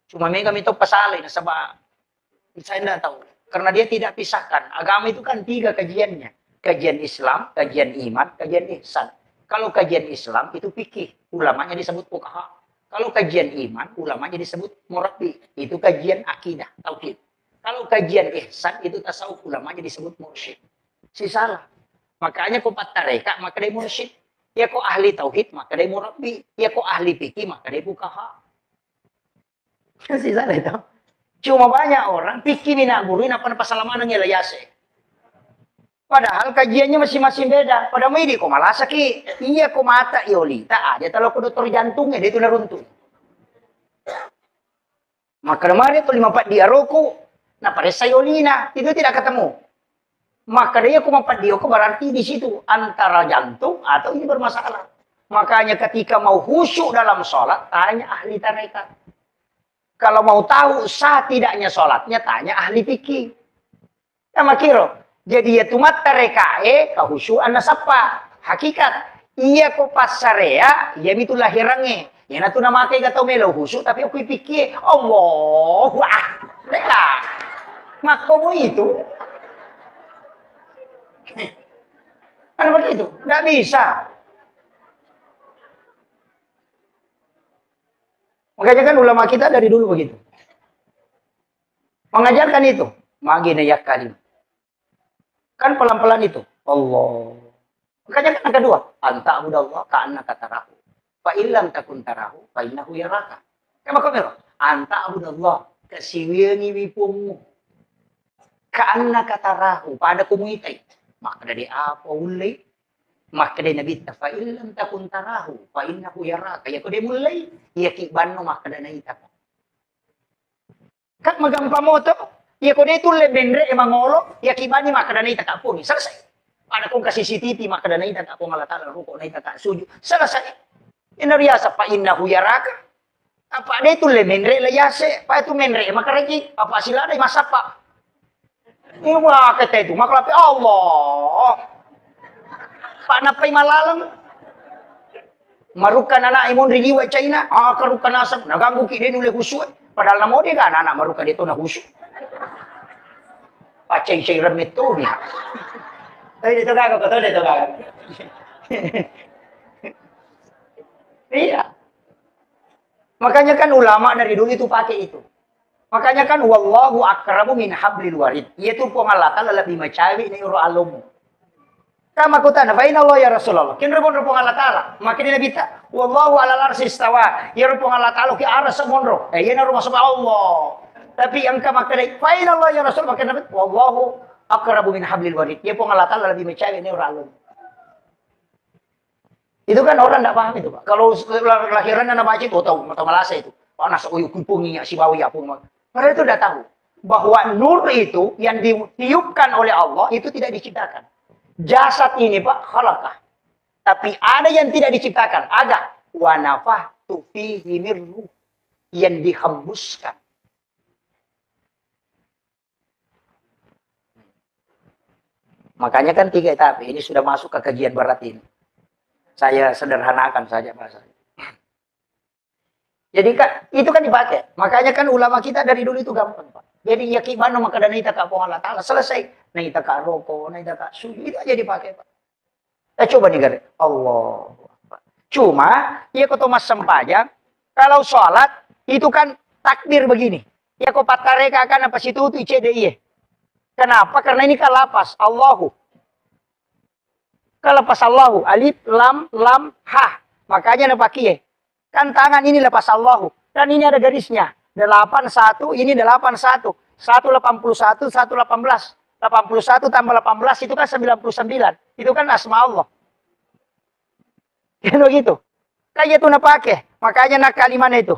Cuma mereka itu pasalin. Sebab saya tidak tahu. Karena dia tidak pisahkan. Agama itu kan 3 kajiannya. Kajian Islam, kajian iman, kajian ihsan. Kalau kajian Islam itu fikih. Ulamanya disebut fuqaha. Kalau kajian iman, ulamanya disebut murabbi. Itu kajian akidah, tauhid. Kalau kajian ihsan itu tasawuf, ulamanya disebut mursyid. Si salah. Makanya kok tarekat maka dia mursyid. Ya kok ahli tauhid maka dia murabbi. Ya kok ahli fikih maka dia fuqaha. Si salah itu. Cuma banyak orang fikih mina guru apa pasalaman ng ilayase. Padahal kajiannya masing-masing beda. Pada may di ko malasaki. Iya ko mata iolita. Dia kalau ko dokter jantungnya dia itu naruntung. Maka kemarin itu 54 dia roko. Nah pada sayolina itu tidak ketemu. Maka dia kumampat dia ko berarti di situ antara jantung atau ini bermasalah. Makanya ketika mau khusyuk dalam sholat, tanya ahli tarekat. Kalau mau tahu sah tidaknya sholatnya, tanya ahli fikih. Ya makiro. Jadi ya tumat tarekae kahusyuan nasapa. Hakikat. Iya ko pasarea, ya itu lahirannya. Ya natu nama kay gatau melo khusyuk tapi aku pikir Allah, wah, mereka. Maka mo itu. Kan begitu? Nggak bisa. Makanya kan ulama kita dari dulu begitu. Mengajarkan itu. Magina yakalim. Kan pelan-pelan itu. Allah. Makanya kan yang kedua. Anta abudallah ka'anna katarahu. Fa illam takun tarahu. Fa innahu yaraka. Kama kamero. Anta abudallah. Kasiwiyangi wipungmu. Ka'anna katarahu. Pada kumuitay. Maka dari apa ulay? Maka dari Nabi ta fa illam takun tarahu fa innahu yaraka. Ya ko de mulay ya kibanno maka dari ita. Kak magampa mo to. Ya ko de tulle bendre e mangolo ya kibani maka dari ita ka po ni selesai. Pada kung kasi CCTV maka dari ita ka po malatala ruko na ita ka suju. Selesai. Inariasa fa innahu yaraka. Apa de tulle bendre layase pa itu mendre maka regi apa sila day masapa. Iwa kata itu maka lapi Allah. Pak napay malalang. Marukan anak imon rigiwa China. Karukan asap. Naganggu ki din uli husu. Padahal namo di kan anak marukan dito na husu. Pacay siya remit to niya. Ay, dito gago ko to. Dito gago. Iya. Makanya kan ulama dari dulu itu pakai itu. Makanya kan wallahu akramu min hablil warid. Yaitu pengalatan lebih macawi ni uro alumu. Kama kutana fa inna Allah ya Rasulullah. Kin repon Allah taala. Makin nabita. Wallahu ala arsy istawa. Ya repon Allah taala ki aras monro. Ya na rumah Allah. Tapi yang kama kadai fa inna Allah ya Rasul makin nabi wallahu aqrabu min hablil warid. Ya pon Allah taala lebih mencari ini orang. Itu kan orang enggak paham itu, Pak. Kalau lahiran anak baca itu tahu mata malasa itu. Panas uyu kumpungi si bawi apung. Mereka itu sudah tahu bahwa nur itu yang ditiupkan oleh Allah itu tidak diciptakan. Jasad ini Pak khalaqah. Tapi ada yang tidak diciptakan. Ada. Wa nafahtu fihi min ruh. Yang dihembuskan. Makanya kan 3 etapa. Ini sudah masuk ke kajian barat ini. Saya sederhanakan saja bahasanya. Jadi kan itu kan dipakai. Makanya kan ulama kita dari dulu itu gampang, Pak. Jadi ya kibano maka dan ita ka Allah Taala selesai. Nah ita ka rokok, nah ita ka suju itu aja dipakai, Pak. Coba nih gare. Allah. Cuma ya kau mas sempajang kalau sholat itu kan takbir begini. Ya kau patareka kan apa situ itu CDI. Kenapa? Karena ini kan lapas Allahu. Kalau pas Allahu alif lam lam ha. Makanya ada pakai. Kan tangan ini lepas Allahu. Dan ini ada garisnya. 81, ini 81. 181, 118. 81 tambah 18 itu kan 99. Itu kan asma Allah. Kan begitu. Kayak itu nak pakai. Makanya nak kalimatnya itu.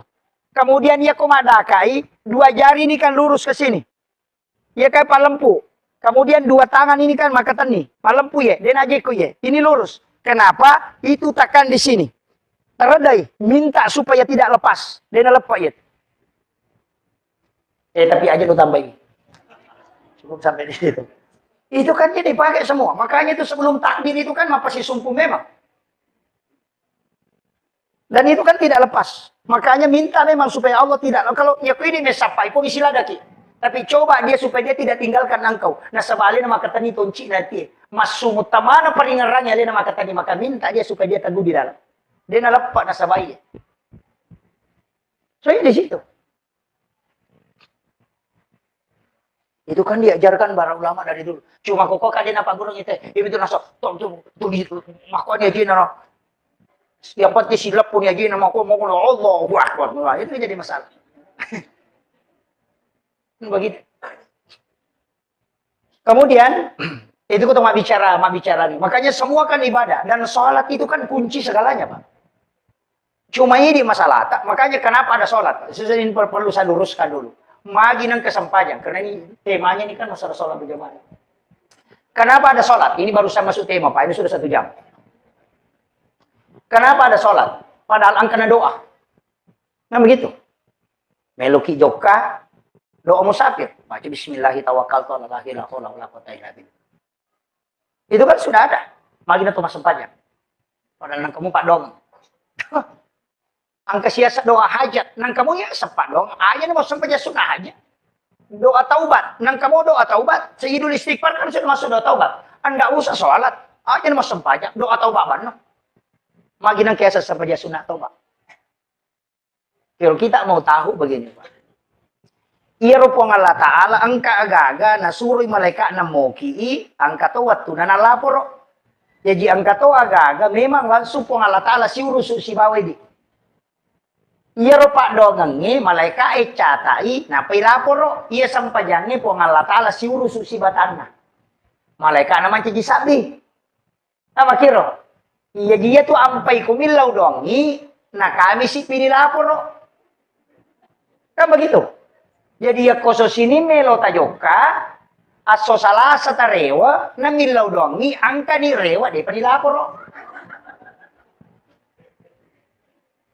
Kemudian ia komadakai. 2 jari ini kan lurus ke sini. Ia kayak palempu. Kemudian 2 tangan ini kan maka tani. Palempu ya. Dan aja ya. Ini lurus. Kenapa? Itu tekan di sini. Teredai, minta supaya tidak lepas. Dia lepas ya. Tapi aja lu tambahin. Cukup sampai di situ. Itu kan jadi dipakai semua. Makanya itu sebelum takbir itu kan pasti sumpah memang. Dan itu kan tidak lepas. Makanya minta memang supaya Allah tidak. Kalau ya ini mesapai pun istilah daki. Tapi coba dia supaya dia tidak tinggalkan engkau. Nah sebaliknya maka tadi tonci nanti. Masuk utamana peringarannya dia maka tadi maka minta dia supaya dia teguh di dalam. Dia nak lepak nak sabai. So di situ. Itu kan diajarkan para ulama dari dulu. Cuma kok kan dia napa guru itu. Itu nasok tuh gitu. Makanya dia naro. Yang penting silap pun ya dia nama kok mau Allah Akbar. Itu jadi masalah. Begitu. Kemudian itu kita mau bicara nih. Makanya semua kan ibadah dan sholat itu kan kunci segalanya, Pak. Cuma ini masalah, makanya kenapa ada sholat? Ini perlu saya luruskan dulu. Magi nang kesempatan, karena ini temanya ini kan masalah sholat berjamaah. Kenapa ada sholat? Ini baru saya masuk tema, Pak. Ini sudah 1 jam. Kenapa ada sholat? Padahal angkana doa. Nah begitu. Meloki joka, doa musafir. Baca bismillahirrahmanirrahim. Itu kan sudah ada. Magi nang kesempatan. Padahal nang kamu Pak Dong. Angka siasat doa hajat. Nang kamu ya sepak dong. Aja mau sampai sunnah aja. Doa taubat. Nang kamu doa taubat. Sayyidul istighfar kan sudah masuk doa taubat. Anda usah sholat. Aja mau sampai doa taubat mana. Magi nang kiasa sampai sunnah taubat. Kalau kita mau tahu begini Pak. Iya rupong Allah Ta'ala angka agaga na suruh malaikat na moki angka tawat tu na nalaporo. Jadi angka to agaga memang langsung pong Allah Ta'ala si urusu si bawedi. Iya rupa dogangi malaikat catai napai laporo iya sampajangi po Allah Ta'ala si urusu si batanna. Malaikat naman ciji sabi. Apa kiro? Iya dia tuh ampai kumilau dongi na kami si pilih laporo. Kan begitu. Jadi ya koso sini melo tajoka aso salah satarewa na milau dongi angka ni rewa de pilih laporo.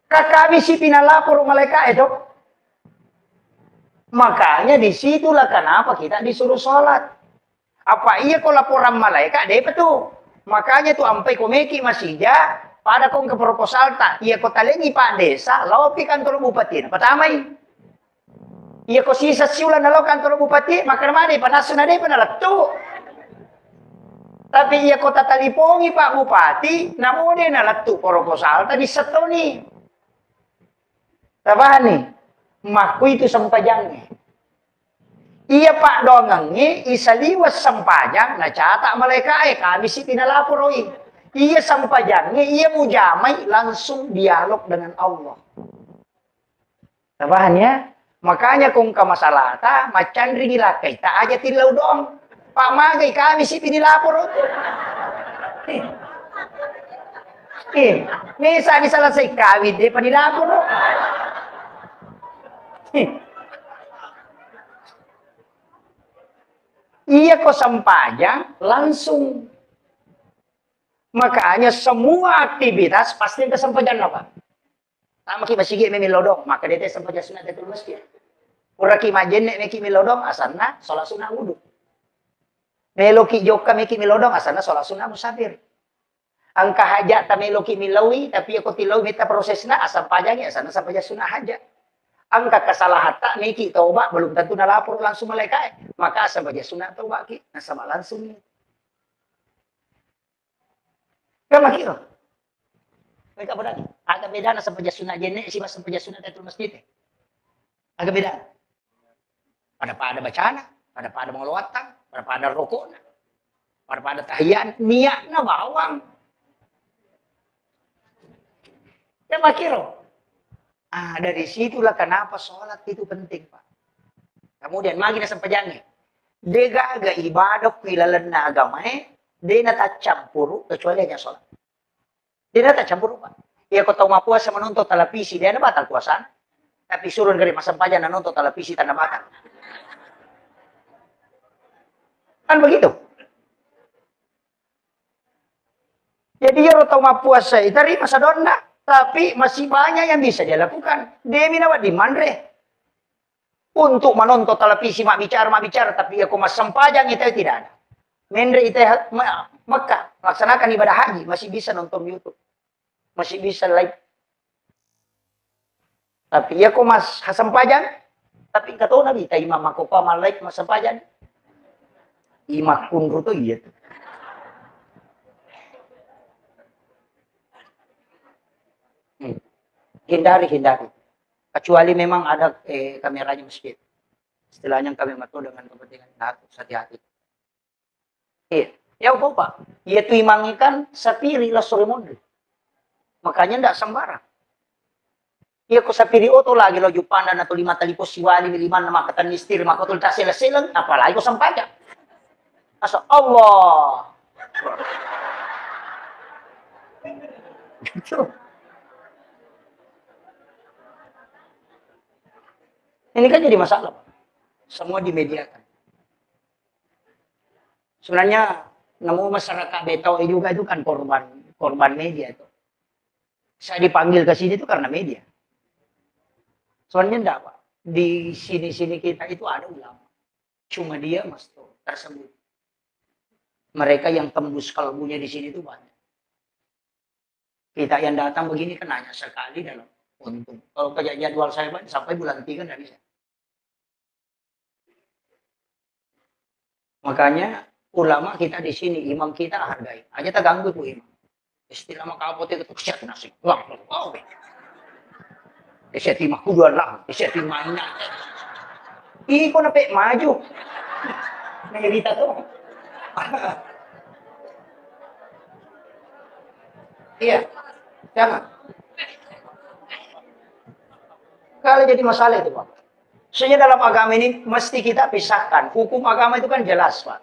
Kami si pinalapor malaikat itu. Makanya disitulah kenapa kita disuruh sholat. Apa iya kau laporan malaikat deh betul. Makanya tuh ampai komeki masihja pada kong ke proposal tak. Iya kau talengi Pak Desa laupi kantor bupati. Pertama iya kau sisa siulan nalau kantor bupati maka mana panasuna deh panalatu. Tapi iya kau tatalipongi Pak Bupati namun dia nalatu proposal tadi setoni. Tabahan nih, maku itu sempajangnya. Iya Pak dongangi, isaliwas sempajang, na catak malaikat kami si pinalaporoi. Iya sempajangnya, iya mujamai langsung dialog dengan Allah. Tabahan ya, makanya kung kamasalah ta, macan ringilakai, ta aja tilau dong. Pak Magay kami si pinilaporo. Misa ni selesai kawin deh panilaporo. Iya kok sempajang langsung. Makanya semua aktivitas pasti kesempajan apa? Tama ki masigi memilodong, maka dia sempajan sunat itu masjid. Ura ki majen nek meki milodong asana salat sunat wudu. Melo ki joka meki milodong asana salat sunat musafir. Angka hajat tamelo kimilawi, tapi aku tilawi minta prosesnya asam pajangnya sana sampai sunah hajat. Angka kesalahan tak miki taubat belum tentu nalapor langsung malaikat. Maka asam baca sunah taubat ki nasama langsung. Kan makiro. Mereka berarti agak beda asam baca sunah jenek sih asam baca sunah dari masjid. Agak beda. Pada bacaan, pada mengeluarkan, pada rokok, pada tahiyat, niatnya bawang. Ya makiro. Dari situlah kenapa sholat itu penting, Pak. Kemudian magi na sampajangnya. Dega aga ibadah kuilalan na agama dia tak campur kecuali hanya sholat. Dia tak campur, Pak. Ya kau tahu puasa menonton televisi, dia batal puasa. Tapi suruh dari masa sampajang nonton televisi tanda batal. Kan begitu. Jadi ya tahu puasa itu dari masa donna. Tapi masih banyak yang bisa dia lakukan. Dia minawat di mandre. Untuk menonton televisi, mak bicara. Tapi aku mas sempajang itu tidak ada. Mendre itu Mekah. Laksanakan ibadah haji. Masih bisa nonton YouTube. Masih bisa live. Tapi aku mas sempajang. Tapi kata Nabi, imam aku pamal live mas sempajang. Imak kunru tuh iya tuh. Hindari. Kecuali memang ada kameranya masjid. Istilahnya kami matul dengan kepentingan harus hati-hati. Ya apa Pak? Ia tuh imangikan sapiri lah sore mondre. Makanya ndak sembarang. Ia ko sapiri oto lagi lo jupanda na to 5 tali po siwali 5 na makatan mistir makotul ta sila apalagi ko sampaja. Asa Allah. Gitu. Ini kan jadi masalah, Pak. Semua dimediakan. Sebenarnya nemu masyarakat Betau juga itu kan korban media itu. Saya dipanggil ke sini itu karena media. Soalnya enggak, Pak. Di sini-sini kita itu ada ulama. Cuma dia tersebut. Mereka yang tembus kalbunya di sini itu banyak. Kita yang datang begini kan hanya sekali dalam untung. Kalau kerja jadwal saya sampai bulan 3 nggak bisa. Makanya ulama kita di sini, imam kita hargai. Aja tak ganggu tuh imam. Istilah makapot itu siap nasi. Wah, wow. Siap timah kuduan lah, siap timahnya. Ih, kok nape maju? Ngerita tuh. Iya, jangan. Kalau jadi masalah itu, Pak. Sebenarnya dalam agama ini mesti kita pisahkan. Hukum agama itu kan jelas, Pak.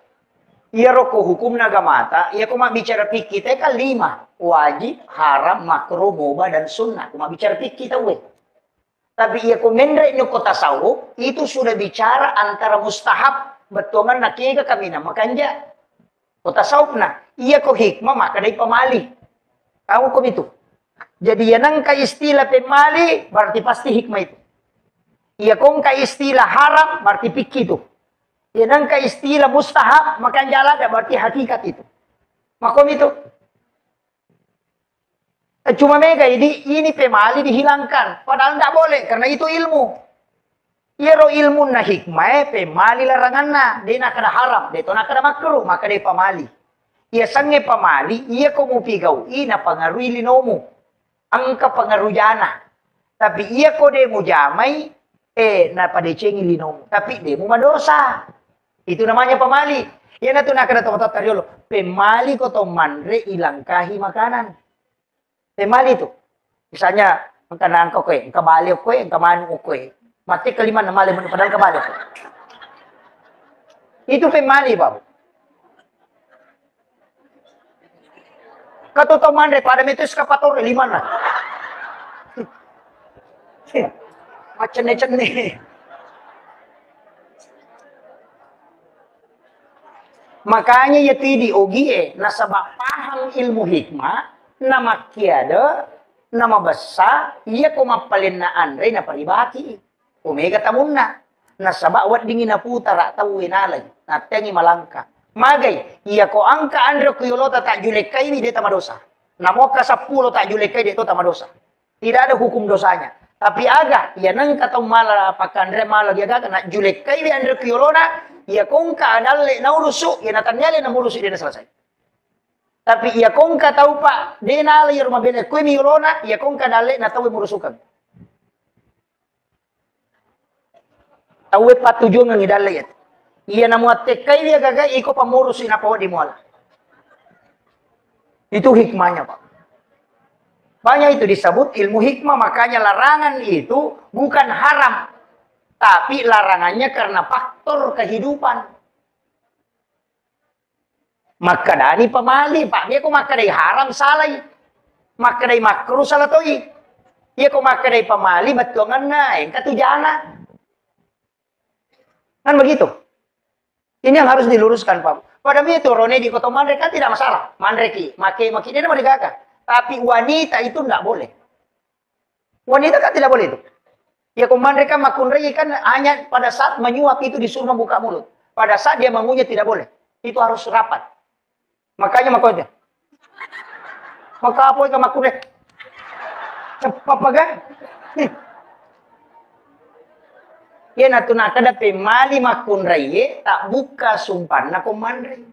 Iya roko hukum nagamata, iya kuma bicara fikih kita kan 5. Wajib, haram, makruh, mubah, dan sunnah. Kuma bicara fikih kita, weh. Tapi iya kumendra ini kota tasawuf, itu sudah bicara antara mustahab, betongan nakiga kami na makanja. Kota tasawuf na, iya ko hikmah, maka dari pemali. Kamu kok itu. Jadi yang ka istilah pemali, berarti pasti hikmah itu. Iya kong ka istilah haram, berarti fikih itu. Yang ka istilah mustahab, maka jalan berarti hakikat itu. Makom itu. Cuma mega ini pemali dihilangkan. Padahal tidak boleh, karena itu ilmu. Iya ro ilmu na hikmah, pemali larangan na. Dia nak ada haram, dia nak ada makruh, maka dia pemali. Iya sange pemali, iya ko mo pigaw, ina pangaruhi linomo. Angka pangarujana. Tapi iya ko dia mo jamay, na padecengi linomo. Tapi dia mo madosa. Itu namanya pemali. Yan na ito nakadato taryolo. Pemali ko to manre ilangkahi makanan. Pemali itu. Misalnya, ang kanang ko ang kabali ko ang kamano ko mati kalima na mali mo padang kabali ko. Itu pemali, Babu. Katuto manre, pada mitos kapator, 5 na. Macam-macam. Makanya ya tidi ogi nasabak paham ilmu hikmah na makiada na mabasa iya ko mapalin na andre na paribaki umega tamun na nasabak wat dingin na putara tawin alay na tengi malangka magay iya ko angka andre ko yulota tak julek kay ni deta madosa Namo ka 10 tak julek kay dito tama dosa. Tidak ada hukum dosanya. Tapi aga, ya nang kata mala pakandre mala dia ga nak julek kay bi andre kiolona, ya kong ka adalle na urusu, ya natanyale na urusu dia selesai. Tapi ya kong ka tahu pak, dia na ya rumah bene kue miolona, ya kong ka dalle na tahu murusukan. Tahu pat tujuan ng idalle ya. Iya na muatte kay dia gaga iko pamurus ina pa di muala. Itu hikmahnya, Pak. Banyak itu disebut ilmu hikmah, makanya larangan itu bukan haram. Tapi larangannya karena faktor kehidupan. Maka dari pemali, Pak. Dia kok maka dari haram salah. Maka dari makruh salah toi. Dia kok maka dari pemali betuangan naik katujana. Kan begitu. Ini yang harus diluruskan, Pak. Padahal itu Rone di kota Mandrek kan tidak masalah. Mandreki, maki dia mau digagah. Tapi wanita itu tidak boleh. Wanita kan tidak boleh itu. Ya Mandrek kan makunrei kan hanya pada saat menyuap itu disuruh membuka mulut. Pada saat dia mengunyah tidak boleh. Itu harus rapat. Makanya makanya. Maka apa itu makunrei? Cepat kan? Ya natuna kada pemali makunrei tak buka sumpan na komandrei.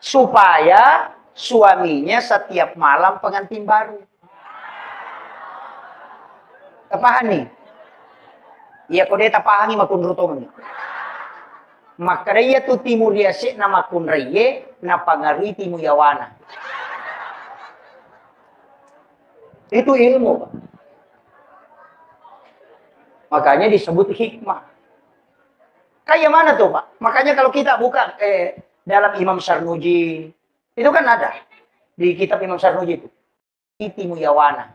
Supaya suaminya setiap malam pengantin baru. Tapahani. Iya kode tapahani makunrutong. Maka dia tu timur dia se na makunrei na pangarui timu yawana. Itu ilmu, Pak. Makanya disebut hikmah. Kayak mana tuh, Pak? Makanya kalau kita buka dalam Imam Sarnuji, itu kan ada. Di kitab Imam Sarnuji itu. Iti Muyawana.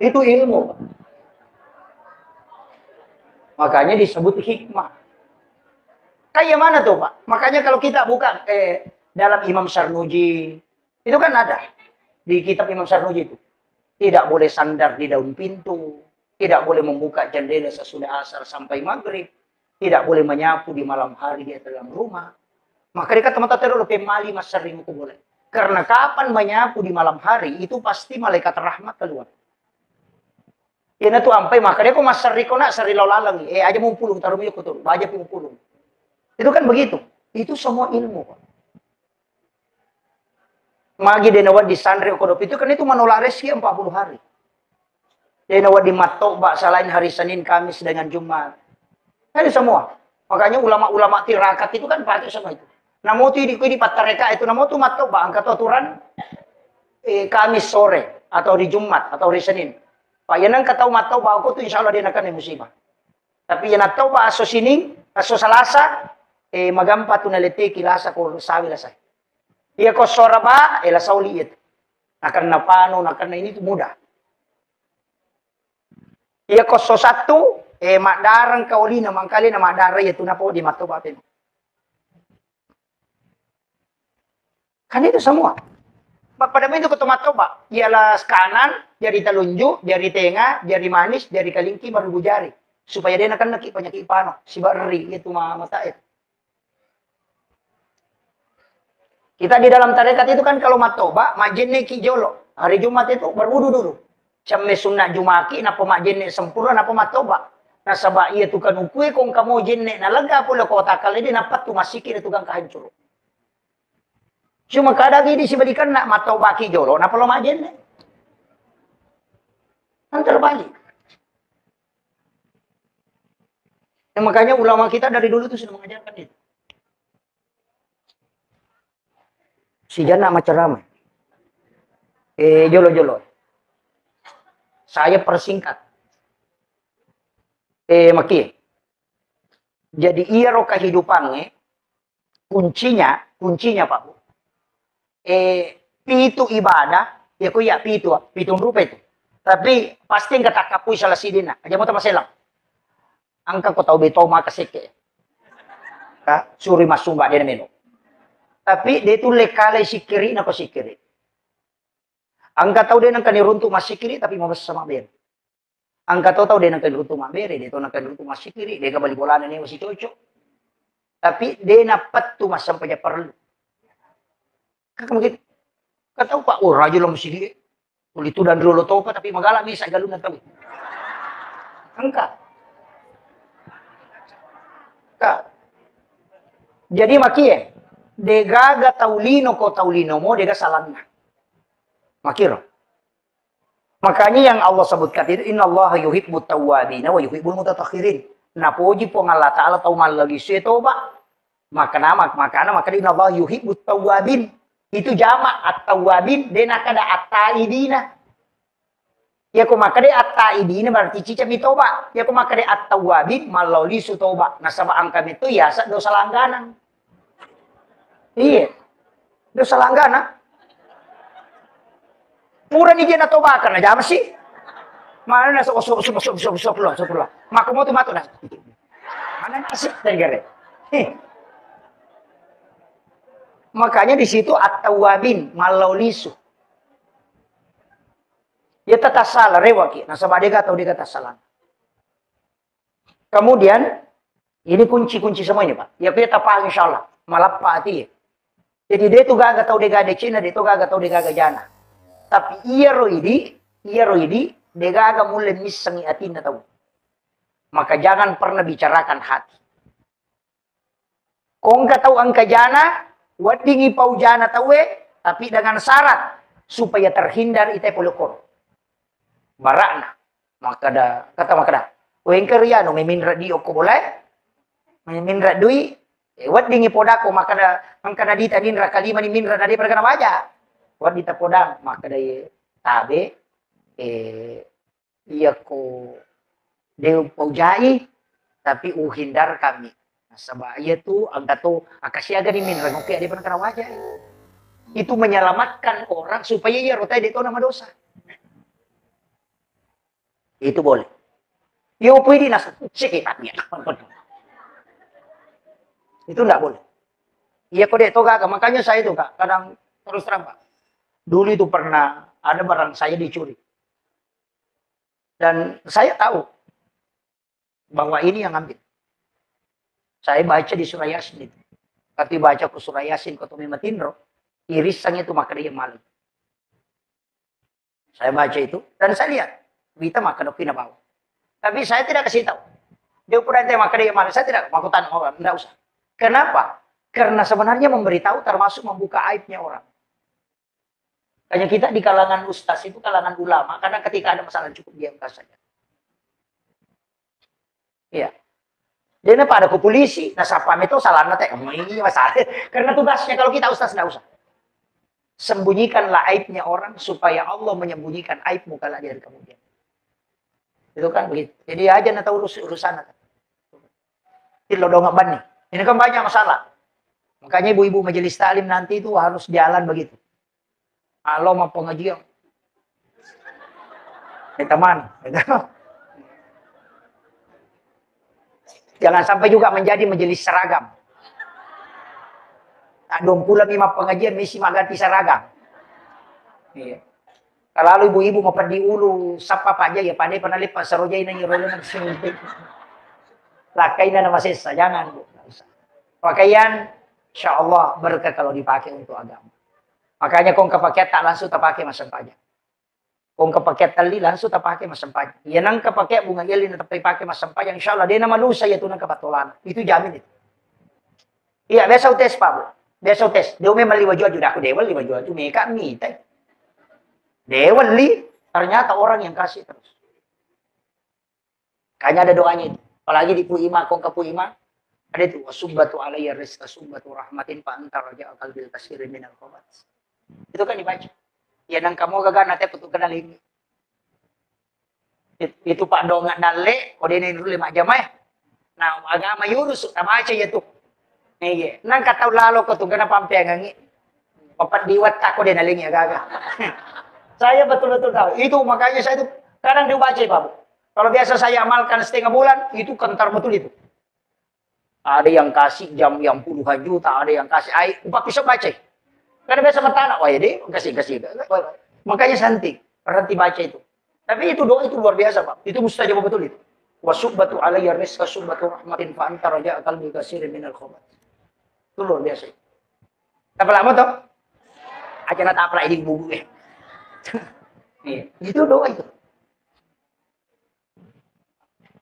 Itu ilmu, Pak. Makanya disebut hikmah. Kayak mana tuh, Pak? Makanya kalau kita buka dalam Imam Sarnuji, itu kan ada. Di kitab Imam Sarnuji itu. Tidak boleh sandar di daun pintu. Tidak boleh membuka jendela sesudah asar sampai maghrib. Tidak boleh menyapu di malam hari di dalam rumah. Maka dia kata mata terlalu pemali mas sering itu boleh. Karena kapan menyapu di malam hari itu pasti malaikat rahmat keluar. Ini tuh ampai maka dia kok mas sering kok nak sering lalang. Aja mau pulung taruh minyak kotor. Aja mau pulung. Itu kan begitu. Itu semua ilmu, Pak. Magi denawat di sandri kodop itu kan itu menolak rezeki 40 hari. Denawat di matobak selain hari Senin, Kamis dengan Jumat. Ini semua. Makanya ulama-ulama tirakat itu kan pakai semua itu. Namo tu di patareka itu namo tu matobak angkat aturan Kamis sore atau di Jumat atau hari Senin. Pak yanang katau matobak aku tu insyaallah dia akan musibah. Tapi yang matobak aso sini, aso Salasa magampa tu nalete kilasa ko sawi lasay. Iya ko soraba, ela sauliit. Akan napano, akan na ini itu mudah. Iya ko so satu, makdarang kauli na mangkali na makdara itu na po di matobatin. Kan itu semua. Pada itu ke matoba, ialah kanan, jari telunjuk, jari tengah, jari manis, jari kalingki, baru jari. Supaya dia akan nakik penyakit pano, si bari itu mata itu. Kita di dalam tarekat itu kan kalau matoba, majenne ki jolo. Hari Jumat itu berwudu dulu. Sampai sunnah Jumaki, napa majenne sempurna, napa matoba. Nah sabak iya tukang ukui, kung kamu jenne, na lega pula kota kali di napat tu masikin itu tukang kahancur. Cuma kadang ini si berikan nak matoba ki jolo, napa lo majenne. Kan terbalik. Nah, makanya ulama kita dari dulu itu sudah mengajarkan itu. Si jana macam ramai. Jolo-jolo. Saya persingkat. Maki. Jadi iya roh kehidupannya, kuncinya Pak Bu. Pitu ibadah, ya ku ya pitu rupa itu. Tapi pasti enggak takapui salah sidina. Aja mo ta maselang. Angka ko tau beto makasike. Ka suri masumba dia meno. Tapi dia itu lekalai sikiri na sikiri. Angka tahu dia nangkan runtuh mas sikiri tapi mau sama ber. Angka tahu dia nangkan runtuh mas bere, dia tahu nangkan runtuh mas sikiri, dia kembali bolan ini masih cocok. Tapi dia napat tu mas sampai perlu. Kakak mungkin, kata tahu Pak, oh raja lo mesti itu dan dulu tahu tapi magala bisa galun tahu. Angka. Kak. Jadi makie, degaga taulino ko taulino mo dega salangna. Makiro. Makanya yang Allah sebutkan itu innallaha yuhibbut tawwabin wa yuhibbul mutatahhirin. Napuji po ng Allah Ta'ala tau malagi siya toba. Maka innallaha yuhibbut tawwabin. Itu jama at-tawwabin den akada at-taibina. Ya ko makade at-taibina berarti cicam toba. Ya ko makade at-tawwabin maloli su toba. Nasaba angkam itu ya sa dosa langganan. Iya. Dosa langganan. Murah ni dia na toba kan aja masih. Mana na sok lo. Maka mo tumato na. Mana nasib dan gere. Makanya di situ at-tawwabin malaulisu. Ya tata salah rewaki. Nasaba dega atau dega tasalan. Kemudian ini kunci-kunci semua ini Pak. Ya kita paham insyaallah. Malapati. Jadi dia tu gaga tau dega de Cina, dia tu gaga tau dega jana. Tapi iya roidi, dia gaga mulai misangi atina tahu. Maka jangan pernah bicarakan hati. Kau nggak tahu angka jana, wadingi pau jana tahu tapi dengan syarat supaya terhindar ite polokor. Barakna. Maka dah. Wengker ya no memin radio ko boleh. Memin radui. Wadingi podako maka dah angka nadita nindra kalima ni minra nadi perkara baja. Wadita podang maka daya tabe iya ko deu paujai tapi uhindar kami. Nasaba iya tu angka tu akasiaga ni minra ngoki adi perkara wajah. Itu menyelamatkan orang supaya ia rotai dia tahu nama dosa. Itu boleh. Yo pwede nasa sikipatnya. Itu enggak boleh. Iya kok dek toga makanya saya itu Kak kadang terus terang Pak. Dulu itu pernah ada barang saya dicuri. Dan saya tahu bahwa ini yang ambil. Saya baca di surah Yasin itu. Tapi baca ke surah Yasin ke Tumi Matindro, irisannya itu maka dia malu. Saya baca itu dan saya lihat kita maka dokina bawa. Tapi saya tidak kasih tahu. Dia ukuran maka dia malu. Saya tidak mau tanya orang, tidak usah. Kenapa? Karena sebenarnya memberitahu termasuk membuka aibnya orang. Hanya kita di kalangan ustaz itu kalangan ulama karena ketika ada masalah cukup diamkan saja. Iya. Dia pada ke polisi, nah sapam itu salah nate, ini masalah. Karena tugasnya kalau kita ustaz tidak usah. Sembunyikanlah aibnya orang supaya Allah menyembunyikan aibmu kalau dia kemudian. Itu kan begitu. Jadi aja nak tahu urusan. Itu dong ban nih. Ini kan banyak masalah. Makanya ibu-ibu majelis taklim nanti itu harus jalan begitu. Kalau mau pengajian. Teman. Jangan sampai juga menjadi majelis seragam. Tak dong pula mima pengajian misi ganti seragam. Iya. Kalau ibu-ibu mau pergi ulu, sapa aja ya pandai pernah lipat serojai na nyirolong sini. Lakai na nama sesa, jangan Bu. Pakaian, insya Allah berkah kalau dipakai untuk agama. Makanya kong kepaket tak langsung tak pakai masam pajak. Kong kepaket tali langsung tak pakai masam pajak. Ya nang kepaket bunga gelin tapi pakai masam pajak. Insya Allah dia nama lusa ya tu nang kepatolan. Itu jamin itu. Iya biasa tes Pak Bu. Biasa tes. Dia memang liwa jual juga aku dewan liwa jual tu mereka minta. Dewan li ternyata orang yang kasih terus. Kayaknya ada doanya itu. Apalagi di Puima kong ke Puima ada itu wasubbatu alayya rizqa subbatu rahmatin fa antar raja qalbil kasir minal khabat. Itu kan dibaca. Ya nang kamu gagal nanti putu kenal ini. Itu Pak dongak nale, kode ini dulu 5 jam ya. Nah, agama yurus tak baca ya tuh. Iya, nang kata lalu kau tuh kenapa sampai ngangi. Papat diwat aku dia nalingi agak. Saya betul-betul tahu. Itu makanya saya itu kadang dibaca Pak. Kalau biasa saya amalkan setengah bulan, itu kentar betul itu. Ada yang kasih jam yang puluhan juta, ada yang kasih air, upah pisau baca. Karena biasa bertanah, wah ya deh, kasih. Makanya santai, berhenti baca itu. Tapi itu doa itu luar biasa Pak. Itu mustajab betul itu. Wasubbatu alayya rizqa subbatu rahmatin fa anta raja'a qalbi katsirin minal khabat. Itu luar biasa. Tapi lama toh? aja na tapla ini bubu eh. Itu doa itu.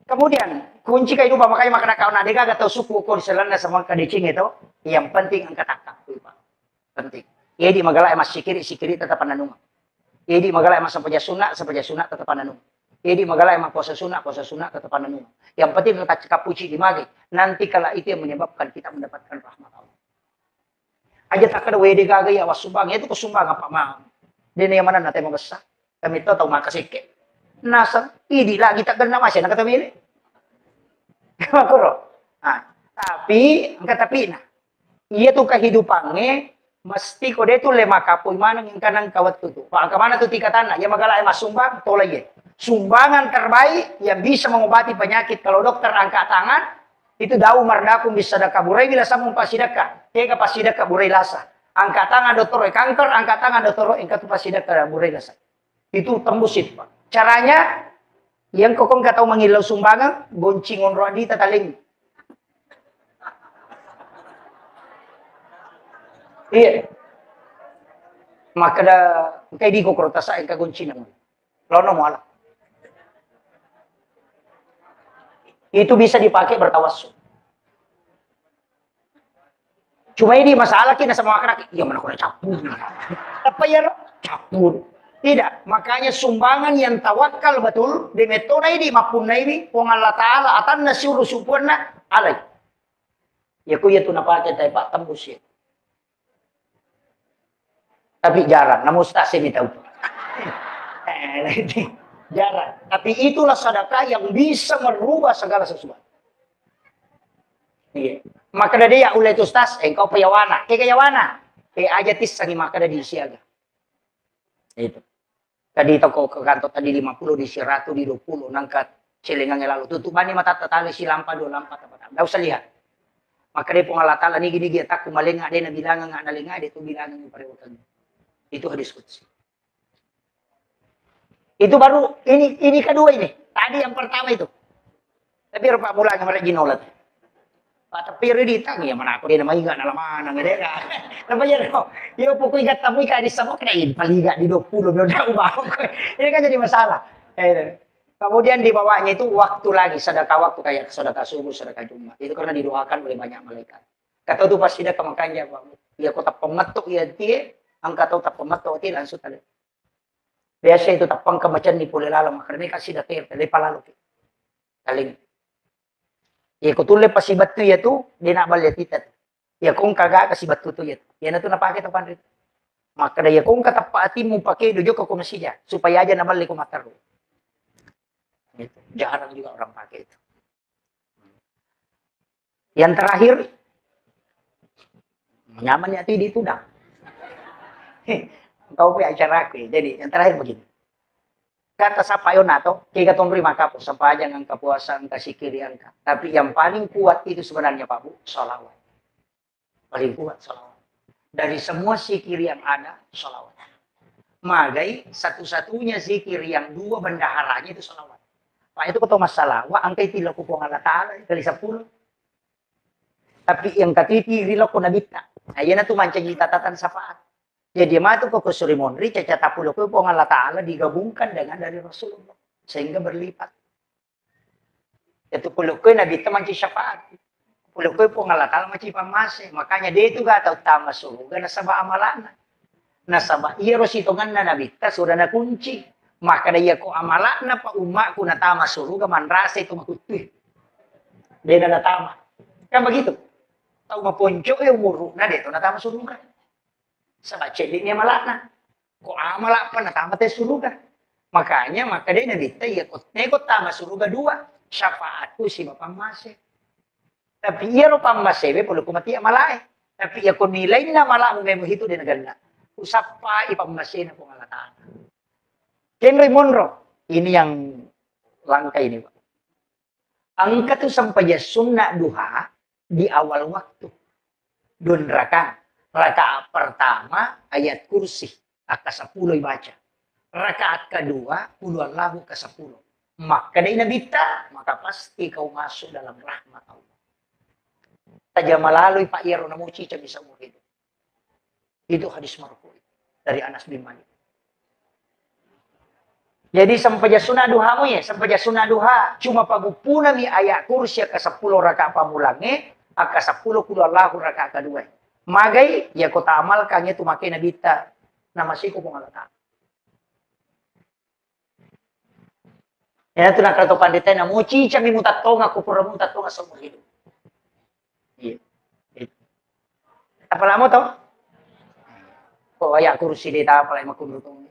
Kemudian kunci kehidupan makanya makna kau nak dega atau suku kau selana sama kadicing itu yang penting angkat takak Pak. Penting. Jadi magala emas sikiri tetap nanung. Jadi magala emas sampaja sunat tetap nanung. Jadi magala emas puasa sunat tetap nanung. Yang penting kita cekap puji di magi. Nanti kala itu yang menyebabkan kita mendapatkan rahmat Allah. Aja tak ada wede gaga ya was sumbang itu kesumbang apa mah. Dia yang mana nanti mau besar. Kami tahu makasih ke. Nasa, ini lagi tak kena masih nak kata milih. Makro. Nah, tapi nah, iya tuh kehidupannya mesti kode itu lema kapui mana yang kanang kawat tuh. Pak kemana tuh tingkatan? Ya magala emas sumbang, tolong sumbangan terbaik yang bisa mengobati penyakit. Kalau dokter angkat tangan, itu dau mardakum bisa sedekah burai bila samung pasidekah. Tega pasidekah burai lasa. Angkat tangan dokter kanker, angkat tangan dokter engkau tuh pasidekah burai lasa. Itu tembus itu, Pak. Caranya, yang kokong katau mengilau sumbangan, goncingon roadi tataling. Iya. Maka da, kayak di kokro tasa yang kagoncinan. Lono mo ala. Itu bisa dipakai bertawassul. Cuma ini masalah kita sama anak, ya mana kau capur. Apa ya, capur. Tidak, makanya sumbangan yang tawakal betul di metode ini maupun ini Allah Taala atan nasiru supurna alai. Ya ku ya tu napake tay pak tembus ya. Tapi jarang, namun stasi tahu. Jarang. Tapi itulah sedekah yang bisa merubah segala sesuatu. Iya. Maka dari ya ulai tu stas, engkau payawana, kayawana, aja tis sangi maka dari siaga. Itu. Tadi toko ke kantor tadi 50 di 100 di 20 nangkat celengangnya lalu tutup bani mata tatali si lampa 2 lampa tapat. Enggak usah lihat. Maka dia pengalatala ni gini dia tak kumalenga dia na bilangan nga nalenga dia tu bilangan yung parewotan. Itu hadis qudsi. Itu baru ini kedua ini. Tadi yang pertama itu. Tapi rupa mulanya mereka ginolat. Tapi di tang ya mana aku dia nama ingat nalaman nang dia. Apa ya no? Ya pokoknya ingat tamu ikan di sama kena paling di 20 udah ubah. Ini kan jadi masalah. Kemudian di bawahnya itu waktu lagi sedekah waktu kayak sedekah subuh, sedekah Jumat. Itu karena didoakan oleh banyak malaikat. Kata tu pasti dah kemakanya Pak. Ya kota pemetuk ya dia, angka tahu tak pemetuk dia langsung tadi. Biasa itu tapang kemacan di pulih lalu makanya kasih dah tele palalu. Kaling ya ko tulle pasi batu ya tu dia nak balik titat. Ya kung kagak kasih batu tu ya. Ya na tu napake tapan rit. Maka ya kung katapati mo pakai dojo ko kumasija supaya aja na balik ko mataru. Gitu. Jarang juga orang pakai itu. Yang terakhir nyaman ya di tudang. Kau punya acara aku. Jadi yang terakhir begini. Kata sapayo nato, kaya katong terima kapo, sampai aja ng kapuasan, kasikiri angka. Tapi yang paling kuat itu sebenarnya Pak Bu, sholawat. Paling kuat sholawat. Dari semua zikir yang ada, sholawat. Magai, satu-satunya zikir yang 2 bendaharanya itu sholawat. Pak itu ketemu masalah, wa angkai tila ko po Allah Ta'ala, kali 10. Tapi yang katiti, rila ko nabita. Ayan na tumancang itatatan sapaat. Jadi mah itu ke Suri Monri, caca tapulo ko po Allah Ta'ala digabungkan dengan dari Rasulullah. Sehingga berlipat. Itu pulo ko nabita manci syafaat. Pulo ko po Allah Ta'ala manci pamase. Makanya dia itu gak tahu tama suruga nasaba amalana. Nasaba iya rositongan na nabita sudah na kunci. Maka dia ko amalana pa umak ko na tama suruga manrasa itu makutuh. Dia na tama. Kan begitu. Tahu maponco umuru na dito na tama suruga. Sama cediknya malakna. Kok amalak pa natamatay suruga. Makanya, maka dia nabita, ya kot tama suruga 2. Syafaat ko si mapamase. Tapi iya ro pamasebe, pulo kumati amalae. Tapi iya ko nilay na malak mo hito din naganda. Usap pa ipamase na kung alataan. Henry Monroe, ini yang langka ini Pak. Angka tu sampai sunnah duha di awal waktu. Dun rakaat. Rakaat pertama ayat kursi aka 10 baca. Rakaat kedua Allahu ke 10. Maka dia nabita, maka pasti kau masuk dalam rahmat Allah. Saja melalui Pak Yero namuci bisa hidup. Itu hadis marfu. dari Anas bin Malik. Jadi sampaja sunah duha mo ya, sampaja sunah duha cuma pagupuna mi ayat kursi ke 10 rakaat pamulange, aka 10 kula lahu rakaat kedua. Magai ya kota amal kanya tu makai nabita nama siku kung alata. Ya tu nak kata pandai na mochi cami mutatonga ko pura mutatonga sa hidup. Iya. Apa lama to? Kok ayat kursi dia tak apa lagi makundutong.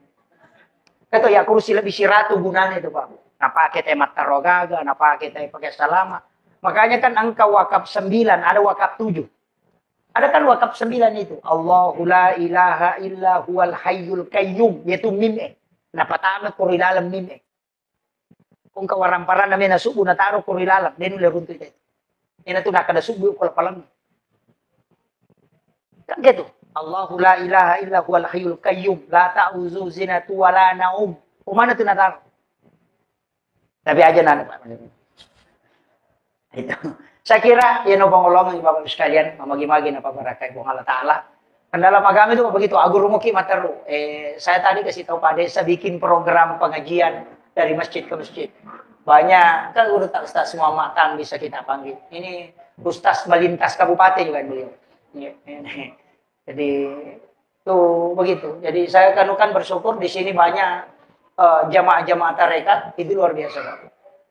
Kato ya kursi lebih siratu gunanya itu Pak. Napake tayo matarogaga, napake tayo pakai salama. Makanya kan angka wakaf 9, ada wakaf 7. Ada kan wakaf 9 itu. Allahu la ilaha illa huwal hayyul qayyum. Yaitu mim napatama ko rilalam mim Kung kawaramparan namin na subo na taro ko rilalam. Denu le runto ito. Ina to nakada subo ko palang. Kan gitu. Allahu la ilaha illa huwal hayyul qayyum la ta'uzu zinatu wala naum. Kumana itu natar? Tapi aja nana Pak. Itu. Saya kira ya no pangolong Bapak sekalian, mamagi-magi na pabarakai kung Allah Ta'ala. Kan dalam agama itu begitu, agur muki mataru. Saya tadi kasih tahu Pak Desa bikin program pengajian dari masjid ke masjid. Banyak kan udah tak semua matang bisa kita panggil. Ini Ustaz melintas kabupaten juga beliau. Jadi itu begitu. Jadi saya kan bersyukur di sini banyak jamaah-jamaah tarekat itu luar biasa Pak.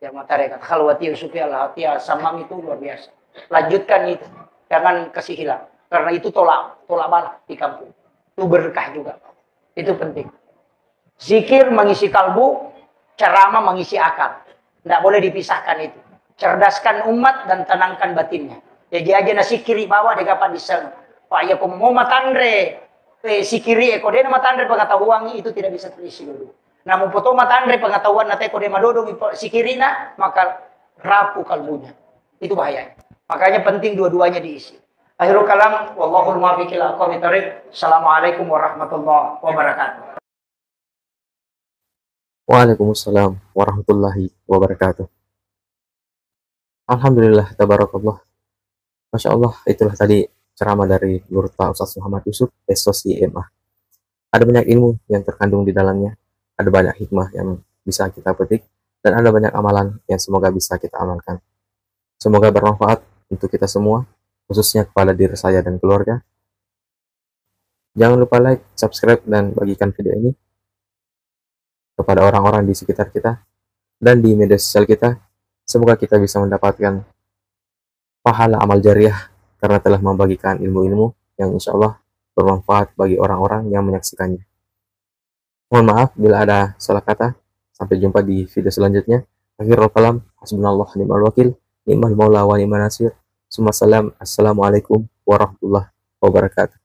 Jamaah tarekat khalwati usufi al-hatiyah samam itu luar biasa. Lanjutkan itu, jangan kasih hilang. Karena itu tolak bala di kampung. Itu berkah juga Pak. Itu penting. Zikir mengisi kalbu, ceramah mengisi akal. Tidak boleh dipisahkan itu. Cerdaskan umat dan tenangkan batinnya. Jadi aja nasi kiri bawah degapan di sana. Pak ya kung mau matandre sikiri ko din matandre pengetahuan itu tidak bisa terisi dulu. Namun poto matandre pengetahuan nate ko de madodong sikiri na maka rapuh kalbunya. Itu bahaya. Makanya penting dua-duanya diisi. Akhirul kalam wallahul muwaffiq ila aqwamit thoriq. Assalamualaikum warahmatullahi wabarakatuh. Waalaikumsalam warahmatullahi wabarakatuh. Alhamdulillah tabarakallah. Masya Allah, itulah tadi ceramah dari Guru Ustaz Muhammad Yusuf, SOC MA. Ada banyak ilmu yang terkandung di dalamnya, ada banyak hikmah yang bisa kita petik, dan ada banyak amalan yang semoga bisa kita amalkan. Semoga bermanfaat untuk kita semua, khususnya kepada diri saya dan keluarga. Jangan lupa like, subscribe, dan bagikan video ini kepada orang-orang di sekitar kita dan di media sosial kita. Semoga kita bisa mendapatkan pahala amal jariah karena telah membagikan ilmu-ilmu yang insya Allah bermanfaat bagi orang-orang yang menyaksikannya. Mohon maaf bila ada salah kata. Sampai jumpa di video selanjutnya. Akhirul kalam, hasbunallah ni'mal wakil, ni'mal maula wa ni'man nasir. Assalamualaikum warahmatullahi wabarakatuh.